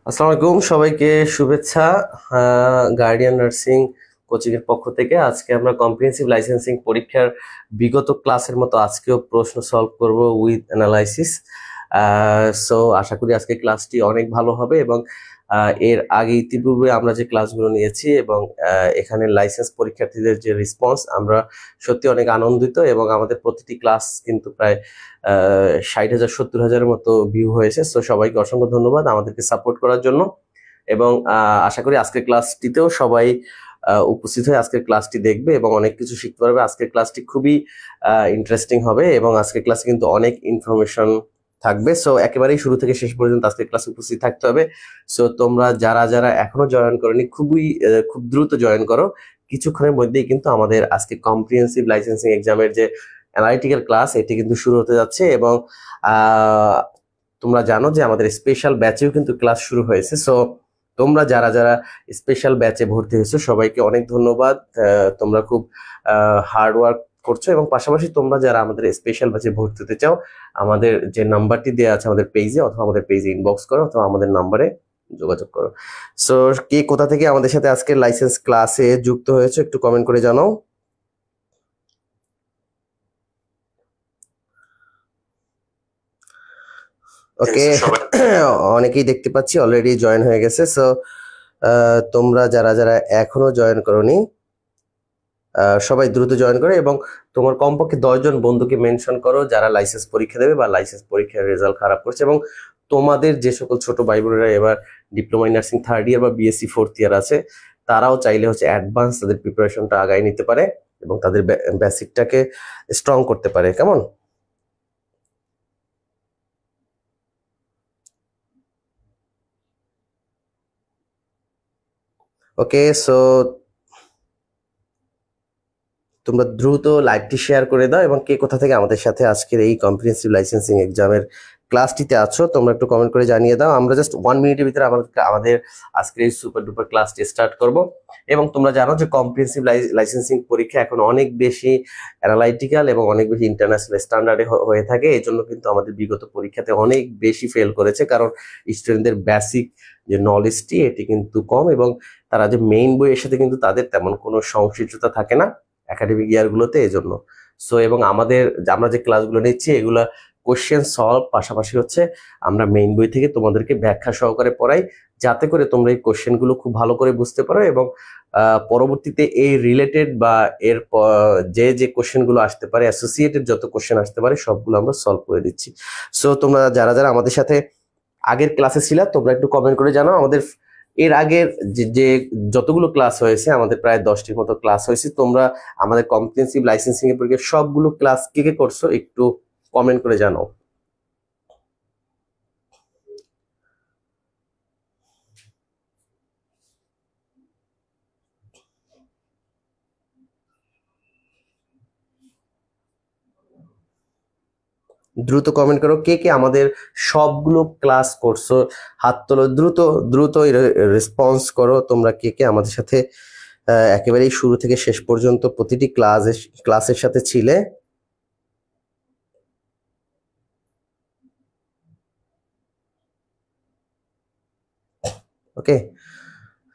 আসসালামু আলাইকুম সবাইকে শুভেচ্ছা। গার্ডিয়ান নার্সিং কোচিং এর পক্ষ থেকে আজকে আমরা কম্প্রিহেন্সিভ লাইসেন্সিং পরীক্ষার বিগত ক্লাসের মতো আজকেও প্রশ্ন সলভ করব উইথ অ্যানালাইসিস। সো আশা করি আজকে ক্লাসটি অনেক ভালো হবে এবং এর আগে ইতিপূর্বে আমরা যে ক্লাসগুলো নিয়েছি এবং এখানে লাইসেন্স পরীক্ষার্থীদের যে রেসপন্স আমরা সত্যি অনেক আনন্দিত এবং আমাদের প্রতিটি ক্লাস কিন্তু প্রায় 60,000 70,000-এর মতো ভিউ হয়েছে। সো সবাইকে অসংখ্য ধন্যবাদ আমাদেরকে সাপোর্ট করার জন্য এবং আশা করি আজকের ক্লাসটিতেও সবাই উপস্থিত হয়ে আজকের ক্লাসটি দেখবে এবং অনেক কিছু শিখতে পারবে। আজকের ক্লাসটি খুবই ইন্টারেস্টিং হবে এবং আজকের ক্লাসে কিন্তু অনেক ইনফরমেশন থাকবে। সো একেবারেই শুরু থেকে শেষ পর্যন্ত আজকের ক্লাসে উপস্থিত থাকতে হবে। সো তোমরা যারা যারা এখনো জয়েন করোনি খুব দ্রুত জয়েন করো। কিছুক্ষণের মধ্যেই কিন্তু আমাদের আজকে কম্প্রিহেন্সিভ লাইসেন্সিং এক্সামের যে অ্যানালিটিক্যাল ক্লাস এটি কিন্তু শুরু হতে যাচ্ছে এবং আহ, তোমরা জানো যে আমাদের স্পেশাল ব্যাচেও কিন্তু ক্লাস শুরু হয়েছে। সো তোমরা যারা যারা স্পেশাল ব্যাচে ভর্তি হয়েছো সবাইকে অনেক ধন্যবাদ। তোমরা খুব হার্ড ওয়ার্ক করছো এবং পাশাপাশি তোমরা যারা আমাদের স্পেশাল ব্যাচে ভর্তি হতে চাও আমাদের যে নাম্বারটি দেওয়া আছে আমাদের পেজে অথবা আমাদের পেজে ইনবক্স করো অথবা আমাদের নাম্বারে যোগাযোগ করো। সো কে কোথা থেকে আমাদের সাথে আজকে লাইসেন্স ক্লাসে যুক্ত হয়েছে একটু কমেন্ট করে জানাও। ওকে, অনেকেই দেখতে পাচ্ছি অলরেডি জয়েন হয়ে গেছে। সো তোমরা যারা যারা এখনো জয়েন করোনি সবাই দ্রুত জয়েন করো এবং তোমার কমপক্ষে 10 জন বন্ধুকে মেনশন করো যারা লাইসেন্স পরীক্ষা দেবে বা লাইসেন্স পরীক্ষার রেজাল্ট খারাপ করছে এবং তোমাদের যে সকল ছোট ভাই বোনেরা এবার ডিপ্লোমা ইন নার্সিং 3rd ইয়ার বা বিএসসি 4th ইয়ার আছে তারাও চাইলে হচ্ছে অ্যাডভান্স তাদের প্রিপারেশনটা আগায় নিতে পারে এবং তাদের বেসিকটাকে স্ট্রং করতে পারে। কেমন? ওকে, সো তোমরা দ্রুত লাইভটি শেয়ার করে দাও এবং কে কোথা থেকে আমাদের সাথে আজকের এই কম্প্রিহেন্সিভ লাইসেন্সিং এক্সামের ক্লাসটিতে আছো তোমরা একটু কমেন্ট করে জানিয়ে দাও। আমরা জাস্ট 1 মিনিটের ভিতরে আমাদের আজকের এই সুপার ডুপার ক্লাসটি স্টার্ট করব এবং তোমরা জানো যে কম্প্রিহেন্সিভ লাইসেন্সিং পরীক্ষা এখন অনেক বেশি অ্যানালাইটিক্যাল এবং অনেক বেশি ইন্টারন্যাশনাল স্ট্যান্ডার্ডে হয়ে থাকে। এই জন্য কিন্তু আমাদের বিগত পরীক্ষাতে অনেক বেশি ফেল করেছে কারণ স্টুডেন্টদের বেসিক যে নলেজটি এটি কিন্তু কম এবং তারা যে মেইন বইয়ের সাথে কিন্তু তাদের তেমন কোনো সংশ্লিষ্টতা থাকে না একাডেমিক ইয়ারগুলোতে। এই জন্য সো এবং আমরা যে ক্লাসগুলো নিচ্ছি এগুলা কোশ্চেন সলভ পাশাপাশি হচ্ছে আমরা মেইন বই থেকে তোমাদেরকে ব্যাখ্যা সহকারে পড়াই যাতে করে তোমরা এই কোশ্চেনগুলো খুব ভালো করে বুঝতে পারো এবং পরবর্তীতে এই রিলেটেড বা এর যে যে কোশ্চেনগুলো আসতে পারে অ্যাসোসিয়েটেড যত কোশ্চেন আসতে পারে সবগুলো আমরা সলভ করে দিচ্ছি। সো তোমরা যারা যারা আমাদের সাথে আগের ক্লাসে ছিলা তোমরা একটু কমেন্ট করে জানাও। আমাদের এর আগের যে যতগুলো ক্লাস হয়েছে আমাদের প্রায় 10টির মতো ক্লাস হয়েছে। তোমরা আমাদের কম্প্রিহেন্সিভ লাইসেন্সিং এর পরীক্ষার সবগুলো ক্লাস কে কে করছো একটু কমেন্ট করে জানাও। দ্রুত কমেন্ট করো কে কে আমাদের সবগুলো ক্লাস করছো, হাত তোলো দ্রুত দ্রুত রেসপন্স করো তোমরা কে কে আমাদের সাথে একেবারেই শুরু থেকে শেষ পর্যন্ত প্রতিটি ক্লাসের সাথে ছিলে। ওকে,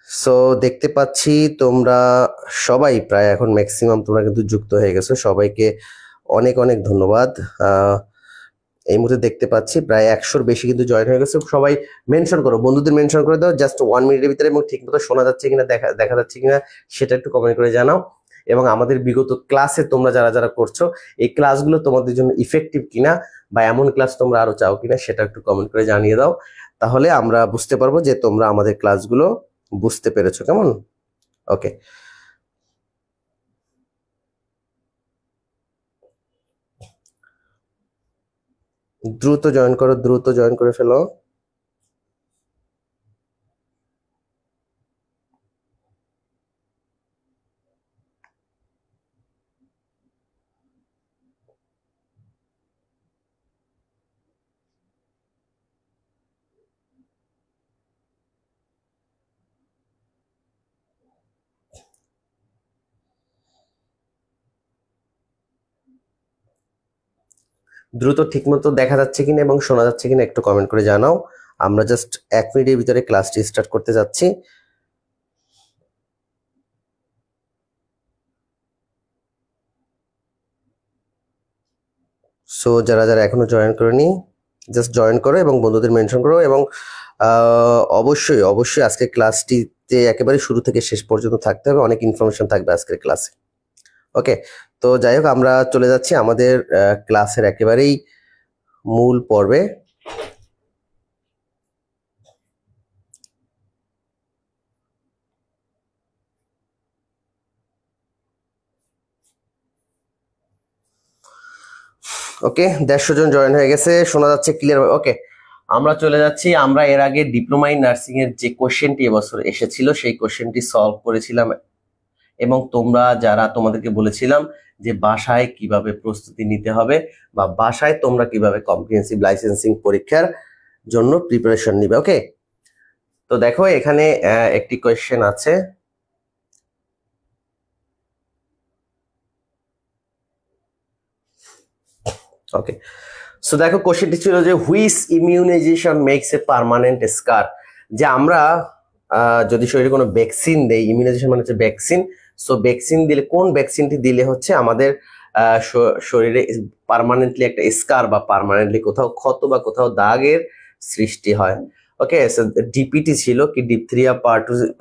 সো দেখতে পাচ্ছি তোমরা সবাই প্রায় এখন ম্যাক্সিমাম তোমরা কিন্তু যুক্ত হয়ে গেছো। সবাইকে অনেক অনেক ধন্যবাদ। এই মুহূর্তে দেখতে পাচ্ছি প্রায় 100-র বেশি কিন্তু জয়েন হয়ে গেছে। সবাই মেনশন করো, বন্ধুদের মেনশন করে দাও জাস্ট 1 মিনিটের ভিতরে এবং ঠিকমতো শোনা যাচ্ছে কিনা দেখা যাচ্ছে কিনা সেটা একটু কমেন্ট করে জানাও এবং আমাদের বিগত ক্লাসে তোমরা যারা যারা করছো এই ক্লাসগুলো তোমাদের জন্য ইফেক্টিভ কিনা বা এমন ক্লাস তোমরা আরো চাও কিনা সেটা একটু কমেন্ট করে জানিয়ে দাও। তাহলে আমরা বুঝতে পারবো যে তোমরা আমাদের ক্লাসগুলো বুঝতে পেরেছো। কেমন? ওকে, দ্রুত জয়েন করো, দ্রুত জয়েন করে ফেলো। দ্রুত ঠিকমতো দেখা যাচ্ছে কিনা এবং শোনা যাচ্ছে কিনা একটু কমেন্ট করে জানাও। আমরা জাস্ট 1 মিনিটের ভিতরে ক্লাসটি স্টার্ট করতে যাচ্ছি। সো যারা যারা এখনো জয়েন করেনি জাস্ট জয়েন করো এবং বন্ধুদের মেনশন করো, এবং অবশ্যই অবশ্যই আজকের ক্লাসটিতে একেবারে শুরু থেকে শেষ পর্যন্ত থাকতে হবে, অনেক ইনফরমেশন থাকবে আজকের ক্লাসে। ওকে, তো যাই হোক আমরা চলে যাচ্ছি আমাদের ক্লাসের একেবারেই মূল পর্বে। ওকে, 150 জন জয়েন হয়ে গেছে, শোনা যাচ্ছে ক্লিয়ার। ওকে, আমরা চলে যাচ্ছি। আমরা এর আগে ডিপ্লোমা ইন নার্সিং এর যে কোশ্চেনটি এবছর এসেছিল সেই কোশ্চেনটি সলভ করেছিলাম, এবং তোমরা যারা তোমাদেরকে বলেছিলাম যে বাসায় কিভাবে প্রস্তুতি নিতে হবে বা বাসায় তোমরা কিভাবে কম্প্রিহেনসিভ লাইসেন্সিং পরীক্ষার জন্য প্রিপারেশন নিবে। ওকে, তো দেখো এখানে একটি কোশ্চেন আছে। ওকে, সো দেখো কোশ্চেনটি ছিল যে which immunization makes a permanent scar. যে আমরা যদি শরীরে কোনো ভ্যাকসিন দেই, ইমিউনাইজেশন মানে হচ্ছে ভ্যাকসিন, সো ভ্যাকসিন দিলে কোন ভ্যাকসিনটি দিলে হচ্ছে আমাদের শরীরে পার্মানেন্টলি একটা স্কার বা পার্মানেন্টলি কোথাও ক্ষত বা কোথাও দাগের সৃষ্টি হয়। ওকে, সো ডিপিটি ছিল কি diphtheria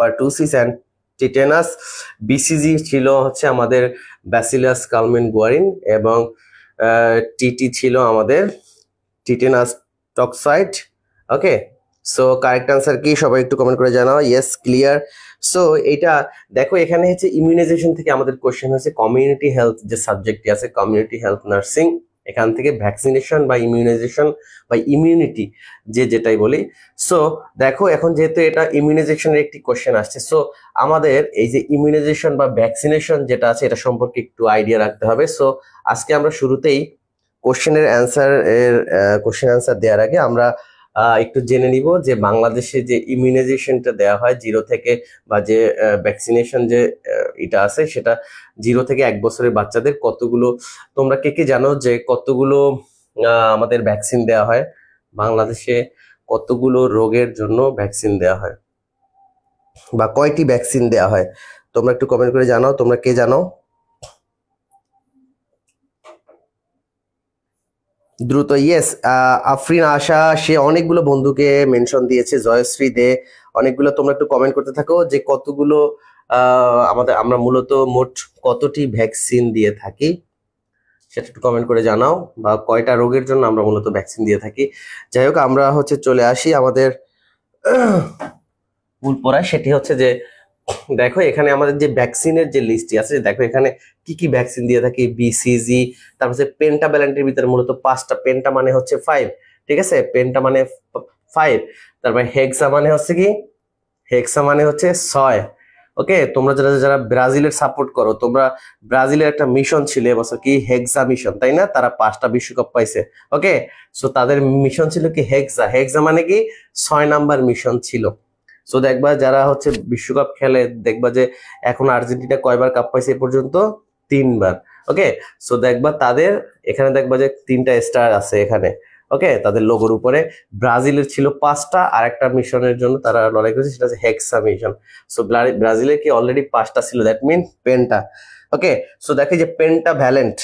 pertussis and tetanus, BCG ছিল হচ্ছে আমাদের ব্যাসিলাস কালমেন-গুয়ারিন, এবং টিটি ছিল আমাদের টিটেনাস টক্সাইড। ওকে, সো কারেক্ট আনসার কি সবাই একটু কমেন্ট করে জানাও। Yes, clear. সো এটা দেখো এখানে হচ্ছে ইমিউনাইজেশন থেকে আমাদের কোশ্চেন হচ্ছে কমিউনিটি হেলথ যে সাবজেক্টটি আছে, কমিউনিটি হেলথ নার্সিং, এখান থেকে ভ্যাকসিনেশন বা ইমিউনাইজেশন বা ইমিউনিটি যেটাই বলি। সো দেখো এখন যেহেতু এটা ইমিউনাইজেশনের একটি কোশ্চেন আসছে, সো আমাদের এই যে ইমিউনাইজেশন বা ভ্যাকসিনেশন যেটা আছে এটা সম্পর্কে একটু আইডিয়া রাখতে হবে। সো আজকে আমরা শুরুতেই কোশ্চেন অ্যান্সার দেওয়ার আগে আমরা একটু জেনে নিব যে বাংলাদেশে যে ইমিউনাইজেশনটা দেওয়া হয় 0 থেকে, বা যে ভ্যাকসিনেশন যে এটা আছে সেটা 0 থেকে 1 বছরের বাচ্চাদের কতগুলো, তোমরা কে কে জানো যে কতগুলো আমাদের ভ্যাকসিন দেওয়া হয় বাংলাদেশে, কতগুলো রোগের জন্য ভ্যাকসিন দেওয়া হয় বা কয়টি ভ্যাকসিন দেওয়া হয়? তোমরা একটু কমেন্ট করে জানাও তোমরা কে জানো। দ্রুত। ইয়েস, আফরিন আশা সে অনেকগুলো বন্ধুকে মেনশন দিয়েছে, জয়শ্রী দে, অনেকগুলো। তোমরা একটু কমেন্ট করতে থাকো যে কতগুলো আমরা মূলত মোট কতটি ভ্যাকসিন দিয়ে থাকি সেটা একটু কমেন্ট করে জানাও, বা কয়টা রোগের জন্য আমরা মূলত ভ্যাকসিন দিয়ে থাকি। যাই হোক আমরা হচ্ছে চলে আসি আমাদের মূল পড়ায়, সেটি হচ্ছে যে দেখো এখানে আমাদের যে ভ্যাকসিনের যে লিস্টটি আছে, দেখো এখানে কি কি ভ্যাকসিন দিয়ে থাকি। বিসিজি, তারপর হচ্ছে পেন্টাভ্যালেন্টের ভিতরে মূলত 5টা, পেন্টা মানে হচ্ছে 5, ঠিক আছে, পেন্টা মানে 5, তারপর হেক্সা মানে হচ্ছে কি, হেক্সা মানে হচ্ছে 6। ওকে, তোমরা যারা যারা ব্রাজিলের সাপোর্ট করো, তোমরা ব্রাজিলের একটা মিশন ছিল এবছর কি হেক্সা মিশন, তাই না? তারা 5টা বিশ্বকাপ পাইছে। ওকে, সো তাদের মিশন ছিল কি হেক্সা, হেক্সা মানে কি 6 নাম্বার মিশন ছিল। সো দেখবা যারা হচ্ছে বিশ্বকাপ খেলে দেখবা যে এখন আর্জেন্টিনা কয়বার কাপ পাইছে এ পর্যন্ত? 3বার। ওকে, সো দেখবা তাদের এখানে দেখবা যে 3টা স্টার আছে এখানে। ওকে, তাদের লোগোর উপরে। ব্রাজিলের ছিল 5টা, আর একটা মিশনের জন্য তারা লড়াই করেছে, সেটা হচ্ছে হেক্সা মিশন। সো ব্রাজিলের কি অলরেডি 5টা ছিল, that mean penta. Okay, so দেখে যে পেন্টাভ্যালেন্ট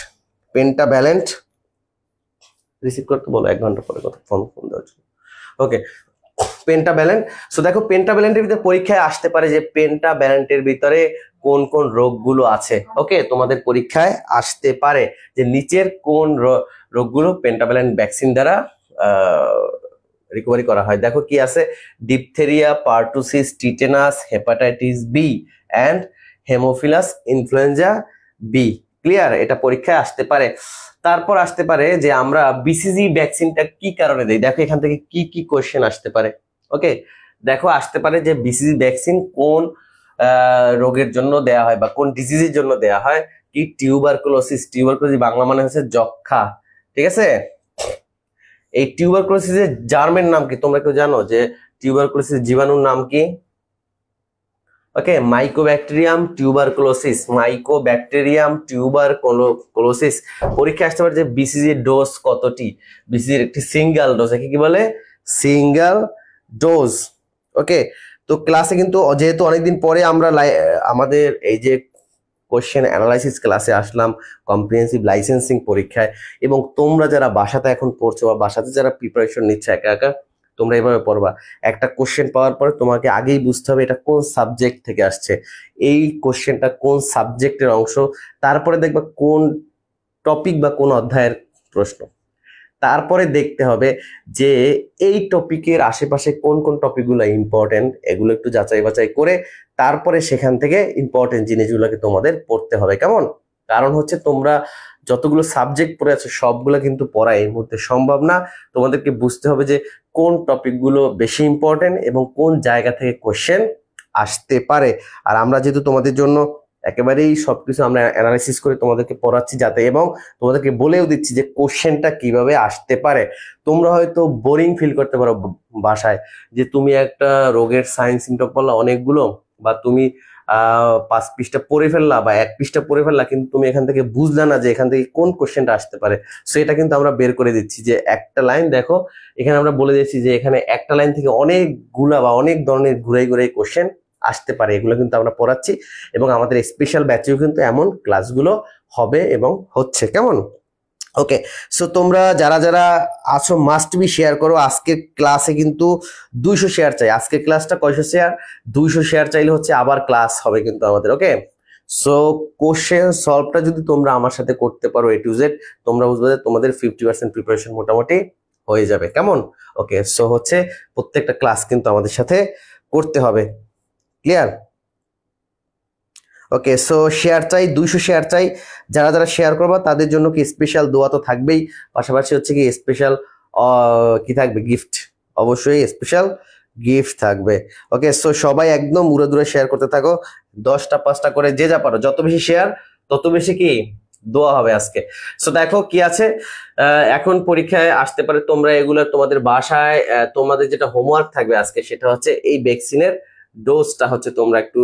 রিসিভ করতে বলো 1 ঘন্টা পরে কথা ফোন দেওয়ার জন্য। ওকে, পেন্টাভ্যালেন্ট। সো দেখো পেন্টাভ্যালেন্টের ভিতরে পরীক্ষায় আসতে পারে যে পেন্টাভ্যালেন্টের ভিতরে কোন কোন রোগগুলো আছে। ওকে, তোমাদের পরীক্ষায় আসতে পারে যে নিচের কোন রোগগুলো পেন্টাভ্যালেন্ট ভ্যাকসিন দ্বারা রিকভারি করা হয়। দেখো কি আছে, diphtheria, pertussis, tetanus, hepatitis B and haemophilus influenza B. Clear? এটা পরীক্ষায় আসতে পারে। তারপর আসতে পারে যে আমরা বিসিজি ভ্যাকসিনটা কি কারণে দেই। দেখো এখান থেকে কি কি কোশ্চেন আসতে পারে। ওকে, দেখো আসতে পারে যে বিসিজি ভ্যাকসিন কোন রোগের জন্য দেয়া হয় বা কোন ডিজিজের জন্য দেয়া হয়। কি টিউবারকুলোসিস, টিউবারকুলোসিস বাংলা মানে হচ্ছে যক্ষা, ঠিক আছে। এই টিউবারকুলোসিসের জার্মের নাম কি তোমরা কেউ জানো যে টিউবারকুলোসিস জীবাণুর নাম কি? ওকে, মাইকোব্যাকটেরিয়াম টিউবারকুলোসিস, মাইকোব্যাকটেরিয়াম টিউবারকুলোসিস। পরীক্ষা আসতে পারে যে বিসিজি ডোজ কতটি, বিসিজির একটি সিঙ্গেল ডোজ, কি বলে সিঙ্গেল ডোজ। ওকে, তো ক্লাসে কিন্তু যেহেতু অনেকদিন পরে আমরা আমাদের এই যে কোশ্চেন অ্যানালাইসিস ক্লাসে আসলাম কম্প্রিহেন্সিভ লাইসেন্সিং পরীক্ষায়, এবং তোমরা যারা বাসাতে এখন পড়ছো বা বাসাতে যারা প্রিপারেশন নিচ্ছে একা একা, তোমরা এভাবে পড়বা। একটা কোশ্চেন পাওয়ার পরে তোমাকে আগেই বুঝতে হবে এটা কোন সাবজেক্ট থেকে আসছে, এই কোশ্চেনটা কোন সাবজেক্টের অংশ, তারপরে দেখবা কোন টপিক বা কোন অধ্যায়ের প্রশ্ন। তারপরে দেখতে হবে যে এই টপিকের আশেপাশে কোন কোন টপিকগুলো ইম্পর্টেন্ট, এগুলো একটু যাচাই বাছাই করে তারপরে সেখান থেকে ইম্পর্টেন্ট জিনিসগুলোকে তোমাদের পড়তে হবে। কেমন? কারণ হচ্ছে তোমরা যতগুলো সাবজেক্ট পড়ে আছো সবগুলো কিন্তু পড়া এই মুহূর্তে সম্ভব না। তোমাদেরকে বুঝতে হবে যে কোন টপিকগুলো বেশি ইম্পর্টেন্ট এবং কোন জায়গা থেকে কোশ্চেন আসতে পারে। আর আমরা যেহেতু তোমাদের জন্য একেবারেই সবকিছু আমরা অ্যানালাইসিস করে তোমাদেরকে পড়াচ্ছি, যাতে এবং তোমাদেরকে বলেও দিচ্ছি যে কোশ্চেনটা কিভাবে আসতে পারে। তোমরা হয়তো বোরিং ফিল করতে পারো বাসায়, যে তুমি একটা রোগের সাইন সিমটম পড়লা অনেকগুলো, বা তুমি 5 পৃষ্ঠা পড়ে ফেললা বা 1 পৃষ্ঠা পড়ে ফেললা, কিন্তু তুমি এখান থেকে বুঝলা না যে এখান থেকে কোন কোশ্চেনটা আসতে পারে। সো এটা কিন্তু আমরা বের করে দিচ্ছি যে একটা লাইন দেখো, এখানে আমরা বলে দিচ্ছি যে এখানে একটা লাইন থেকে অনেকগুলা বা অনেক ধরনের ঘুরাই ঘুরাই কোশ্চেন আসতে পারে। এগুলো কিন্তু আমরা পড়াচ্ছি এবং আমাদের স্পেশাল ব্যাচেও কিন্তু এমন ক্লাসগুলো হবে এবং হচ্ছে। কেমন? ওকে, সো তোমরা যারা যারা আছো মাস্ট বি শেয়ার করো। আজকের ক্লাসে কিন্তু 200 শেয়ার চাই। আজকের ক্লাসটা কয়শো শেয়ার? 200 শেয়ার চাইলে হচ্ছে আবার ক্লাস হবে কিন্তু আমাদের। ওকে, সো কোশ্চেন সলভটা যদি তোমরা আমার সাথে করতে পারো A to Z, তোমরা বুঝবে যে তোমাদের 50% প্রিপারেশন মোটামুটি হয়ে যাবে। কেমন? ওকে, সো হচ্ছে প্রত্যেকটা ক্লাস কিন্তু আমাদের সাথে করতে হবে। ক্লিয়ার? ওকে, সো শেয়ার চাই, 200 শেয়ার চাই। যারা যারা শেয়ার করবা তাদের জন্য কি স্পেশাল দোয়া তো থাকবেই, পাশাপাশি হচ্ছে কি স্পেশাল কি থাকবে? গিফট, অবশ্যই স্পেশাল গিফট থাকবে। ওকে, সো সবাই একদম উড়ে দূরে শেয়ার করতে থাকো, 10টা 5টা করে যে যা পারো। যত বেশি শেয়ার তত বেশি কি দোয়া হবে আজকে। সো দেখো কি আছে, এখন পরীক্ষায় আসতে পারে। তোমরা এগুলো তোমাদের বাসায় তোমাদের যেটা হোমওয়ার্ক থাকবে আজকে, সেটা হচ্ছে এই ভ্যাকসিনের ডোজটা হচ্ছে তোমরা একটু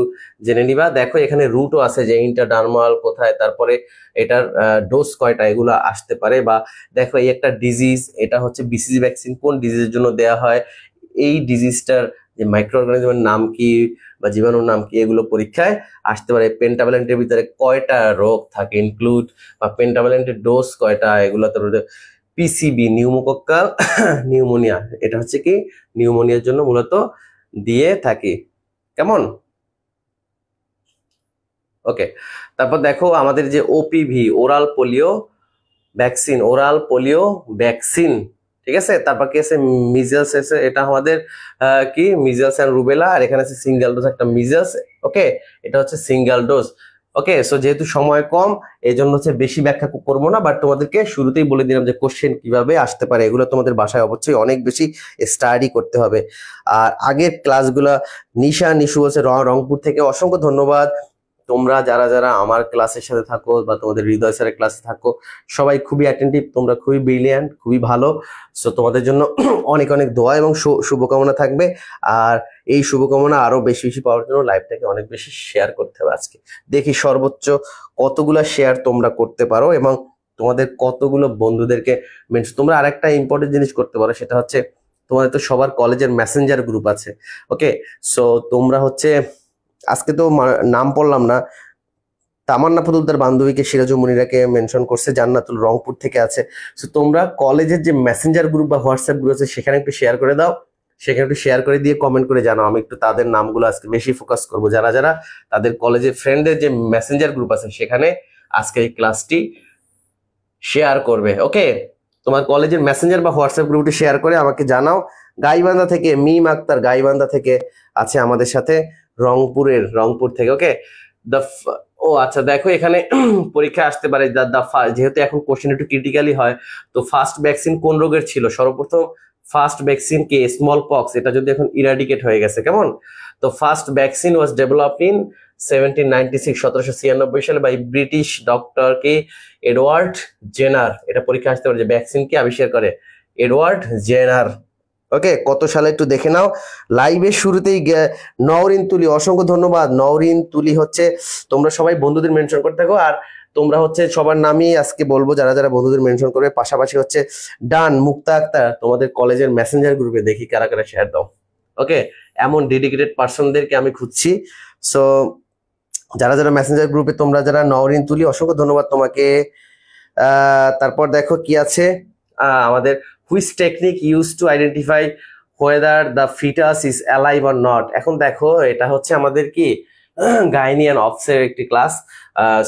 জেনে নিবা। দেখো এখানে রুটও আছে যে ইন্টারডার্মাল কোথায়, তারপরে এটার ডোজ কয়টা, এগুলো আসতে পারে। বা দেখো এই একটা ডিজিজ, এটা হচ্ছে বিসিজি ভ্যাকসিন কোন ডিজিজের জন্য দেয়া হয়, এই ডিজিজটার যে মাইক্রো অর্গানিজমের নাম কি বা জীবাণুর নাম কি, এগুলো পরীক্ষায় আসতে পারে। পেন্টাভ্যালেন্টের ভিতরে কয়টা রোগ থাকে ইনক্লুড, বা পেন্টাভ্যালেন্টের ডোজ কয়টা, এগুলো তো পিসিবি নিউমোকক্কাল নিউমোনিয়া, এটা হচ্ছে কি নিউমোনিয়ার জন্য মূলত দিয়ে থাকি। কেমন? ওকে, তারপর দেখো আমাদের যে OPV oral polio vaccine, oral polio vaccine, ঠিক আছে। তারপর কি আছে? মিজেলস আছে, এটা আমাদের কি মিজেলস এন্ড রুবেলা, আর এখানে আছে সিঙ্গেল ডোজ একটা মিজেলস। ওকে, এটা হচ্ছে সিঙ্গেল ডোজ। ওকে, সো যেহেতু সময় কম এই জন্য হচ্ছে বেশি ব্যাখ্যা করবো না, বাট তোমাদেরকে শুরুতেই বলে দিলাম যে কোশ্চেন কিভাবে আসতে পারে, এগুলো তোমাদের বাসায় অবশ্যই অনেক বেশি স্টাডি করতে হবে। আর আগের ক্লাসগুলা নিশু বলছে রংপুর থেকে, অসংখ্য ধন্যবাদ। তোমরা যারা যারা আমার ক্লাসের সাথে থাকো বা তোমাদের হৃদয় স্যারের ক্লাসে থাকো, সবাই খুবই অ্যাটেন্টিভ, তোমরা খুবই ব্রিলিয়ান্ট, খুবই ভালো। সো তোমাদের জন্য অনেক অনেক দোয়া এবং শুভকামনা থাকবে। আর এই শুভকামনা আরো বেশি বেশি পাওয়ার জন্য লাইভটাকে অনেক বেশি শেয়ার করতে হবে। আজকে দেখি সর্বোচ্চ কতগুলো শেয়ার তোমরা করতে পারো এবং তোমাদের কতগুলো বন্ধুদেরকে মেনশন। তোমরা আরেকটা ইম্পর্টেন্ট জিনিস করতে পারো, সেটা হচ্ছে তোমাদের তো সবার কলেজের মেসেঞ্জার গ্রুপ আছে। ওকে, সো তোমরা হচ্ছে আজকে তো নাম পড়লাম না, তামান্না পুতুলদার বান্ধবীকে সিরাজু মুনিরাকে মেনশন করছে, জান্নাতুল রংপুর থেকে আছে। সো তোমরা কলেজের যে মেসেঞ্জার গ্রুপ বা হোয়াটসঅ্যাপ গ্রুপ আছে সেখানে একটু শেয়ার করে দাও, সেখানে একটু শেয়ার করে দিয়ে কমেন্ট করে জানাও। আমি একটু তাদের নামগুলো আজকে বেশি ফোকাস করব, যারা যারা তাদের কলেজের ফ্রেন্ডের যে মেসেঞ্জার গ্রুপ আছে সেখানে আজকে এই ক্লাসটি শেয়ার করবে। ওকে, তোমার কলেজের মেসেঞ্জার বা হোয়াটসঅ্যাপ গ্রুপটি শেয়ার করে আমাকে জানাও। গাইবান্ধা থেকে মিম আক্তার গাইবান্ধা থেকে আছে আমাদের সাথে, রংপুর থেকে। ওকে, ও আচ্ছা, দেখো এখানে পরীক্ষা আসতে পারে যেহেতু এখন কোশ্চেন একটু ক্রিটিক্যালি হয়, তো ফার্স্ট ভ্যাকসিন কোন রোগের ছিল? সর্বপ্রথম ফার্স্ট ভ্যাকসিন কি? স্মল পক্স, এটা যদি এখন ইরাডিকেট হয়ে গেছে। কেমন? তো first vaccine was developed in 1796 সালে বাই ব্রিটিশ ডক্টর কে এডওয়ার্ড জেনার। এটা পরীক্ষা আসতে পারে যে ভ্যাকসিন কি আবিষ্কার করে? Edward Jenner. ওকে, কত সালে একটু দেখে নাও। লাইভের শুরুতেই নওরিন তুলি, অসংখ্য ধন্যবাদ। নওরিন তুলি হচ্ছে, তোমরা সবাই বন্ধুদের মেনশন করতে থাকো, আর তোমরা হচ্ছে সবার নামই আজকে বলবো যারা যারা বন্ধুদের মেনশন করবে। পাশাপাশি হচ্ছে ডান মুক্তা আক্তার, তোমাদের কলেজের মেসেঞ্জার গ্রুপে দেখি কারা কারা শেয়ার দাও। ওকে, এমন ডেডিকেটেড পার্সনদেরকে আমি খুঁজছি। সো যারা যারা মেসেঞ্জার গ্রুপে তোমরা যারা নওরিন তুলি, অসংখ্য ধন্যবাদ তোমাকে। তারপর দেখো কি আছে আমাদের, which technique use to identify whether the foetus is alive or not. এখন দেখো এটা হচ্ছে আমাদের কি গাইনি অ্যান্ড অফসের একটি ক্লাস,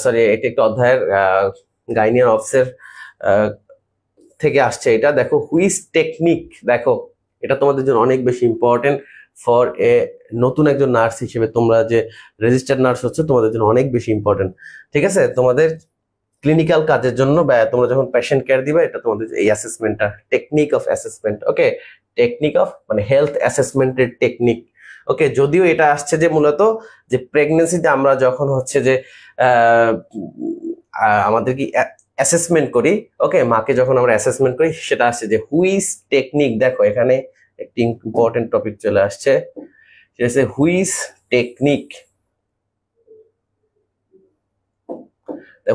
সরি এটি একটা অধ্যায়ের গাইনি অ্যান্ড অফসের থেকে আসছে এটা। দেখো হুইচ টেকনিক, দেখো এটা তোমাদের জন্য অনেক বেশি ইম্পর্টেন্ট ফর এ নতুন একজন নার্স হিসেবে, তোমরা যে রেজিস্টার্ড নার্স হচ্ছে তোমাদের জন্য অনেক বেশি ইম্পর্টেন্ট, ঠিক আছে? তোমাদের ক্লিনিক্যাল কাজের জন্য বা তোমরা যখন পেশেন্ট কেয়ার দিবে, এটা তোমাদের এই অ্যাসেসমেন্টটা, technique of assessment, okay, technique of মানে হেলথ অ্যাসেসমেন্টের টেকনিক, ওকে। যদিও এটা আসছে যে মূলত যে প্রেগনেন্সিতে আমরা যখন হচ্ছে যে আমাদের কি অ্যাসেসমেন্ট করি, ওকে, মাকে যখন আমরা অ্যাসেসমেন্ট করি সেটা আসছে যে হুইচ টেকনিক। দেখো এখানে একটি ইম্পর্টেন্ট টপিক চলে আসছে, সেটা হচ্ছে which technique,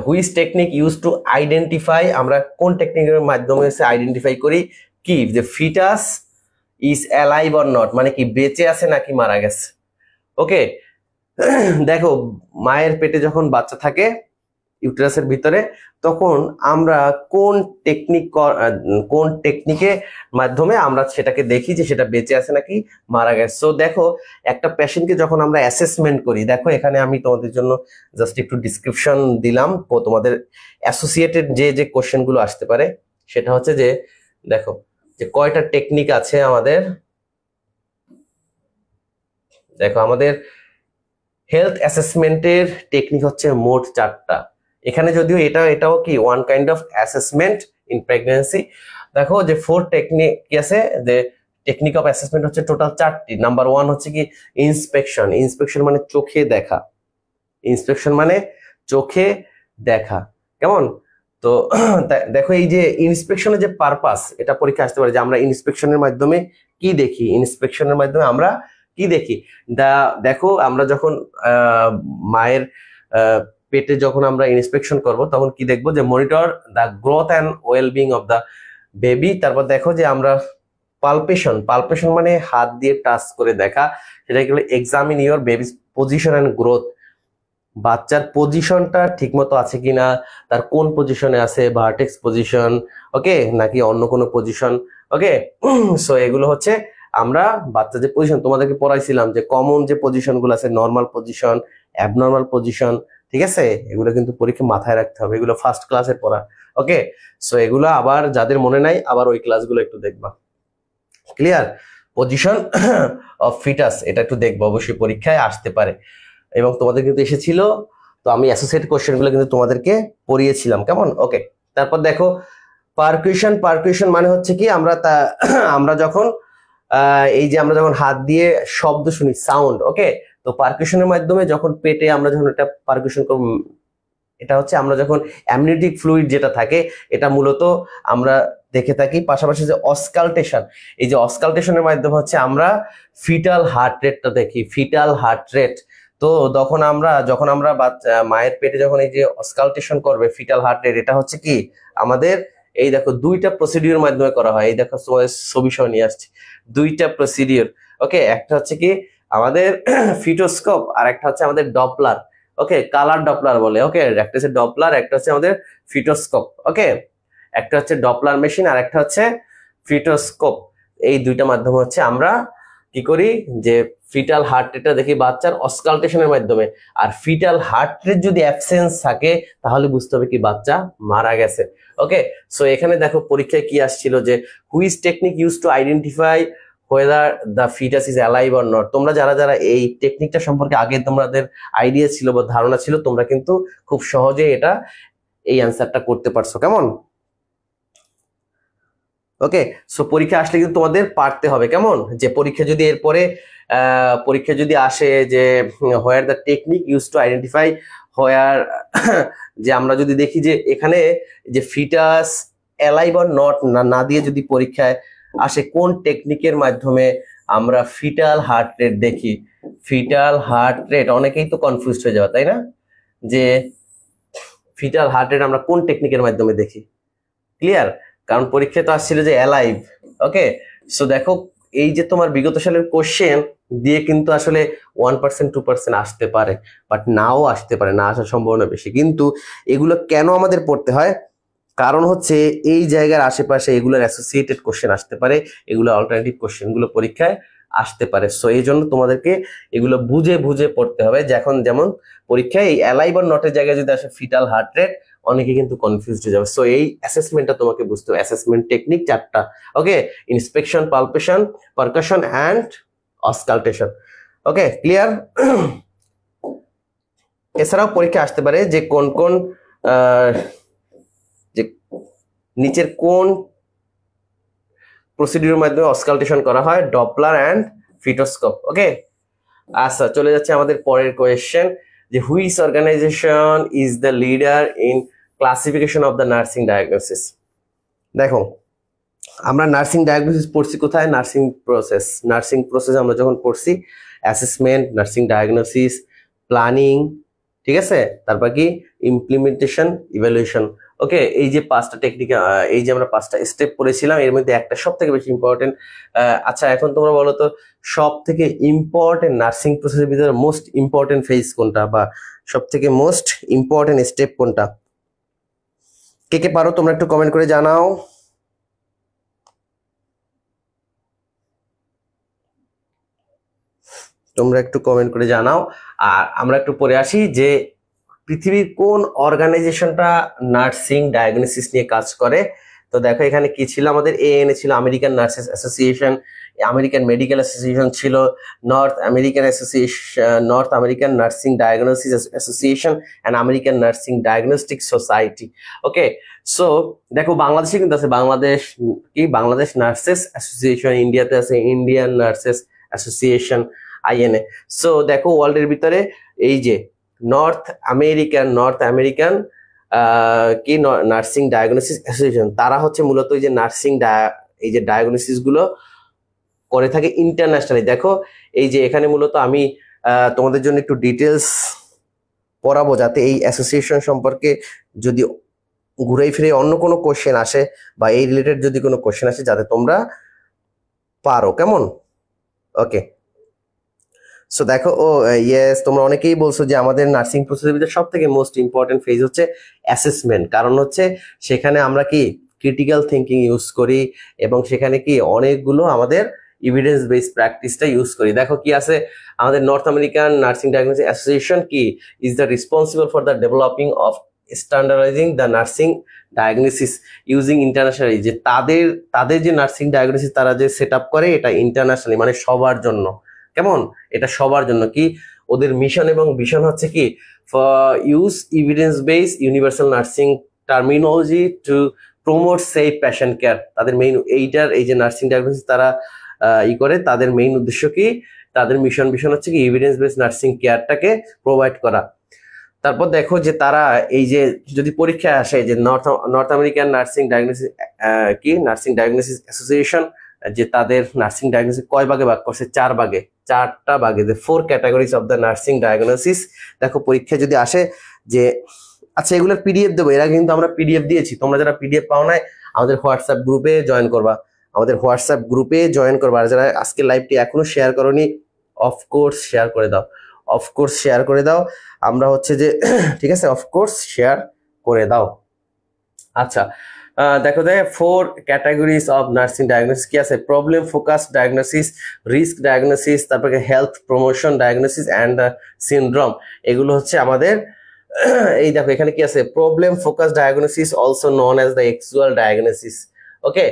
which technique use to identify, আমরা কোন টেকনিকের মাধ্যমে আইডেন্টিফাই করি কি যে foetus is alive or not, মানে কি বেঁচে আছে নাকি মারা গেছে, ওকে। দেখো মায়ের পেটে যখন বাচ্চা থাকে ইউটেরাসের ভিতরে, তখন আমরা কোন টেকনিকের মাধ্যমে আমরা সেটাকে দেখি যে সেটা বেঁচে আছে নাকি মারা গেছে। সো দেখো একটা পেশেন্টকে যখন আমরা অ্যাসেসমেন্ট করি, দেখো এখানে আমি তোমাদের জন্য জাস্ট একটু ডিসক্রিপশন দিলাম, তোমাদের অ্যাসোসিয়েটেড যে যে কোশ্চেনগুলো আসতে পারে সেটা হচ্ছে যে দেখো যে কয়টা টেকনিক আছে আমাদের। দেখো আমাদের হেলথ অ্যাসেসমেন্টের টেকনিক হচ্ছে মোট 4টা। এখানে যদিও এটাও কি one kind of assessment in pregnancy. দেখো যে 4 টেকনিক কি আছে, যে টেকনিক অফ অ্যাসেসমেন্ট হচ্ছে টোটাল 4টি। নাম্বার 1 হচ্ছে কি ইন্সপেকশন। ইন্সপেকশন মানে চোখে দেখা, ইন্সপেকশন মানে চোখে দেখা, কেমন? তো দেখো এই যে ইন্সপেকশনের যে পারপাস, এটা পরীক্ষা আসতে পারে যে আমরা ইন্সপেকশনের মাধ্যমে কি দেখি, ইন্সপেকশনের মাধ্যমে আমরা কি দেখি। দেখো আমরা যখন মায়ের পেটে যখন আমরা ইন্সপেকশন করব তখন কি দেখবো, যে monitor the growth and wellbeing of the baby. তারপর দেখো যে আমরা পালপেশন, পালপেশন মানে হাত দিয়ে টাচ করে দেখা, সেটা কি examine your babies position and growth, বাচ্চার পজিশনটা ঠিকমতো আছে কিনা, তার কোন পজিশনে আছে, ভার্টেক্স পজিশন, ওকে, নাকি অন্য কোনো পজিশন, ওকে। সো এগুলো হচ্ছে আমরা বাচ্চা যে পজিশন তোমাদেরকে পড়াইছিলাম, যে কমন যে পজিশন গুলো আছে, নর্মাল পজিশন, অ্যাবনর্মাল পজিশন, ঠিক আছে? এগুলো কিন্তু পরীক্ষা মাথায় রাখতে হবে, এগুলো ফার্স্ট ক্লাসে পড়া, ওকে। সো এগুলো আবার যাদের মনে নাই আবার ওই ক্লাসগুলো একটু দেখবা, ক্লিয়ার? পজিশন অফ ফিটাস এটা একটু দেখবো, অবশ্যই পরীক্ষায় আসতে পারে এবং তোমাদের কিন্তু এসেছিল। তো আমি অ্যাসোসিয়েট কোশ্চেনগুলো কিন্তু তোমাদেরকে পড়িয়েছিলাম, কেমন? ওকে। তারপর দেখো পারকুশন। পারকুশন মানে হচ্ছে কি আমরা যখন এই যে আমরা যখন হাত দিয়ে শব্দ শুনি, সাউন্ড, ওকে। তো পারকুশনের মাধ্যমে যখন পেটে আমরা যখন এটা পারকুশন করব, এটা হচ্ছে আমরা যখন অ্যামনিওটিক ফ্লুইড যেটা থাকে এটা মূলত আমরা দেখে থাকি। পাশাপাশি যে অসকালটেশন, এই যে অসকালটেশনের মাধ্যমে হচ্ছে আমরা ফিটাল হার্ট রেটটা দেখি, ফিটাল হার্ট রেট। তো যখন আমরা মায়ের পেটে যখন এই যে অসকালটেশন করবে ফিটাল হার্ট রেট, এটা হচ্ছে কি আমাদের এই দেখো 2টা প্রসিডিউর মাধ্যমে করা হয়। এই দেখো ছবি সহ নিয়ে আসছে 2টা প্রসিডিউর, ওকে। একটা হচ্ছে কি আমাদের ফিটোস্কোপ আর একটা হচ্ছে আমাদের ডপলার, ওকে, কালার ডপলার বলে, ওকে। একটা হচ্ছে ডপলার, একটা হচ্ছে আমাদের ফিটোস্কোপ, ওকে। একটা হচ্ছে ডপলার মেশিন আর একটা হচ্ছে ফিটোস্কোপ। এই 2টা মাধ্যমে হচ্ছে আমরা কি করি, যে ফিটাল হার্ট রেটটা দেখি বাচ্চার অসকালটেশনের মাধ্যমে। আর ফিটাল হার্ট রেট যদি অ্যাবসেন্স থাকে তাহলে বুঝতে হবে কি বাচ্চা মারা গেছে, ওকে। সো এখানে দেখো পরীক্ষায় কি আসছিল, যে which technique use to identify whether the fetus is alive or not। তোমরা যারা যারা এই টেকনিকটা সম্পর্কে আগে তোমাদের আইডিয়া ছিল বা ধারণা ছিল, তোমরা কিন্তু খুব সহজে এই অ্যান্সারটা করতে পারছো, কেমন? ওকে। সো পরীক্ষা আসলে কিন্তু তোমাদের পারতে হবে, কেমন? যে পরীক্ষা যদি এরপরে পরীক্ষা যদি আসে যে where the technique use to identify where, যে আমরা যদি দেখি যে এখানে যে ফিটাস অ্যালাইভ অর নট না দিয়ে যদি পরীক্ষায় আসে কোন টেকনিকের মাধ্যমে আমরা ফিটাল হার্ট রেট দেখি, ফিটাল হার্ট রেট অনেকেই তো কনফিউজড হয়ে যাবে, তাই না? যে ফিটাল হার্ট রেট আমরা কোন টেকনিকের মাধ্যমে দেখি, ক্লিয়ার? কারণ পরীক্ষায় তো আসছিল যে অ্যালাইভ, ওকে। সো দেখো এই যে তোমার বিগত সালের কোশ্চেন দিয়ে কিন্তু আসলে 1% 2% আসতে পারে, বাট নাও আসতে পারে, না আসার সম্ভাবনা বেশি। কিন্তু এগুলো কেন আমাদের পড়তে হয়, কারণ হচ্ছে এই জায়গার আশেপাশে এগুলোর অ্যাসোসিয়েটেড কোশ্চেন আসতে পারে, এগুলো অল্টারনেটিভ কোশ্চেনগুলো পরীক্ষায় আসতে পারে। সো এই জন্য তোমাদেরকে এগুলো বুঝে বুঝে পড়তে হবে। যেমন পরীক্ষায় এই অ্যালাইভ আর নটের জায়গায় যদি আসে ফিটাল হার্ট রেট, অনেকে কিন্তু কনফিউজড হয়ে যাবে। সো এই অ্যাসেসমেন্টটা তোমাকে বুঝতে হবে। অ্যাসেসমেন্ট টেকনিক 4টা, okay, inspection, palpation, percussion and auscultation. Okay, clear? এছাড়াও পরীক্ষা আসতে পারে যে কোন কোন যে নিচের কোন প্রসিডিউরের মাধ্যমে অসকালটেশন করা হয়, ডপলার অ্যান্ড ফিটোস্কোপ। ওকে, আচ্ছা, চলে যাচ্ছে আমাদের পরের কোয়েশ্চেন, যে which organisation is the leader in classification of the nursing diagnosis. দেখো, আমরা নার্সিং ডায়াগনোসিস পড়ছি কোথায়? নার্সিং প্রসেস আমরা যখন পড়ছি, অ্যাসেসমেন্ট, নার্সিং ডায়াগনোসিস, প্ল্যানিং, ঠিক আছে, তারপর কি ইমপ্লিমেন্টেশন, ইভ্যালুয়েশন। ওকে, এই যে 5টা টেকনিক, এই যে আমরা 5টা স্টেপ পড়েছিলাম, এর মধ্যে একটা সব থেকে বেশি ইম্পর্টেন্ট। আচ্ছা, এখন তোমরা বলো তো সব থেকে ইম্পর্টেন্ট নার্সিং প্রসেসের ভিতরে মোস্ট ইম্পর্টেন্ট ফেজ কোনটা, বা সব থেকে মোস্ট ইম্পর্টেন্ট স্টেপ কোনটা? কে কে পারো তোমরা একটু কমেন্ট করে জানাও। তোমরা একটু কমেন্ট করে জানাও। আর আমরা একটু পরে আসি যে পৃথিবীর কোন অর্গানাইজেশনটা নার্সিং ডায়াগনোসিস নিয়ে কাজ করে। তো দেখো, এখানে কি ছিল আমাদের? এএনএ ছিল, American nurses association, American medical association ছিল, north American nursing diagnosis association and American nursing diagnostic society. Okay, so দেখো বাংলাদেশে কিন্তু আছে বাংলাদেশ নার্সেস অ্যাসোসিয়েশন, ইন্ডিয়াতে আছে Indian nurses association, INA. So দেখো ওয়ার্ল্ডের ভিতরে এই যে নর্থ আমেরিকান কি নার্সিং ডায়াগনোসিস অ্যাসোসিয়েশন, তারা হচ্ছে মূলত এই যে ডায়াগনোসিস গুলো করে থাকে ইন্টারন্যাশনালি। দেখো এই যে এখানে মূলত আমি তোমাদের জন্য একটু ডিটেলস পড়াবো, যাতে এই অ্যাসোসিয়েশন সম্পর্কে যদি ঘুরে ফিরে অন্য কোনো কোশ্চেন আসে বা এই রিলেটেড যদি কোনো কোশ্চেন আসে, যাতে তোমরা পারো। কেমন? ওকে, সো দেখো, ইয়েস, তোমরা অনেকেই বলছো যে আমাদের নার্সিং প্রসেসের ভিতরে সব থেকে মোস্ট ইম্পর্টেন্ট ফেজ হচ্ছে অ্যাসেসমেন্ট। কারণ হচ্ছে সেখানে আমরা কি ক্রিটিক্যাল থিঙ্কিং ইউজ করি, এবং সেখানে কি অনেকগুলো আমাদের এভিডেন্স বেসড প্র্যাকটিসটা ইউজ করি। দেখো কি আছে আমাদের north American nursing diagnosis association কি is the responsible for the developing of standardising the nursing diagnosis using internationally. যে তাদের যে নার্সিং ডায়াগনোসিস তারা যে সেট আপ করে, এটা ইন্টারন্যাশনালি, মানে সবার জন্য। কেমন? এটা সবার জন্য। কি ওদের মিশন এবং ভিশন হচ্ছে কি, use evidence base universal nursing terminology to promote safe patient care. তাদের মেইন এই যে নার্সিং ডায়াগনোসিস তারা করে, তাদের মেইন উদ্দেশ্য কি, তাদের মিশন ভিশন হচ্ছে কি এভিডেন্স বেস নার্সিং কেয়ারটাকে প্রোভাইড করা। তারপর দেখো যে তারা এই যে যদি পরীক্ষায় আসে যে north American nursing diagnosis association, যে তাদের নার্সিং ডায়াগনোসিস কয় ভাগে ভাগ করছে? 4টা ভাগে, যে 4 categories of the nursing diagnosis. দেখো পরীক্ষা যদি আসে যে, আচ্ছা এগুলোর পিডিএফ দেবো, এর আগে কিন্তু আমরা পিডিএফ দিয়েছি। তোমরা যারা পিডিএফ পাও নাই, আমাদের হোয়াটসঅ্যাপ গ্রুপে জয়েন করবা, আর যারা আজকে লাইভটি এখনো শেয়ার করোনি, অফকোর্স শেয়ার করে দাও। আমরা হচ্ছে যে ঠিক আছে, অফকোর্স শেয়ার করে দাও। আচ্ছা, দেখো 4 ক্যাটাগরিজ অফ নার্সিং ডায়াগনোসিস কি আছে? Problem focus diagnosis, risk diagnosis, তারপরে health promotion diagnosis and syndrome. এগুলো হচ্ছে আমাদের এই দেখো এখানে কি আছে? Problem focus diagnosis, also known as the actual diagnosis. Okay,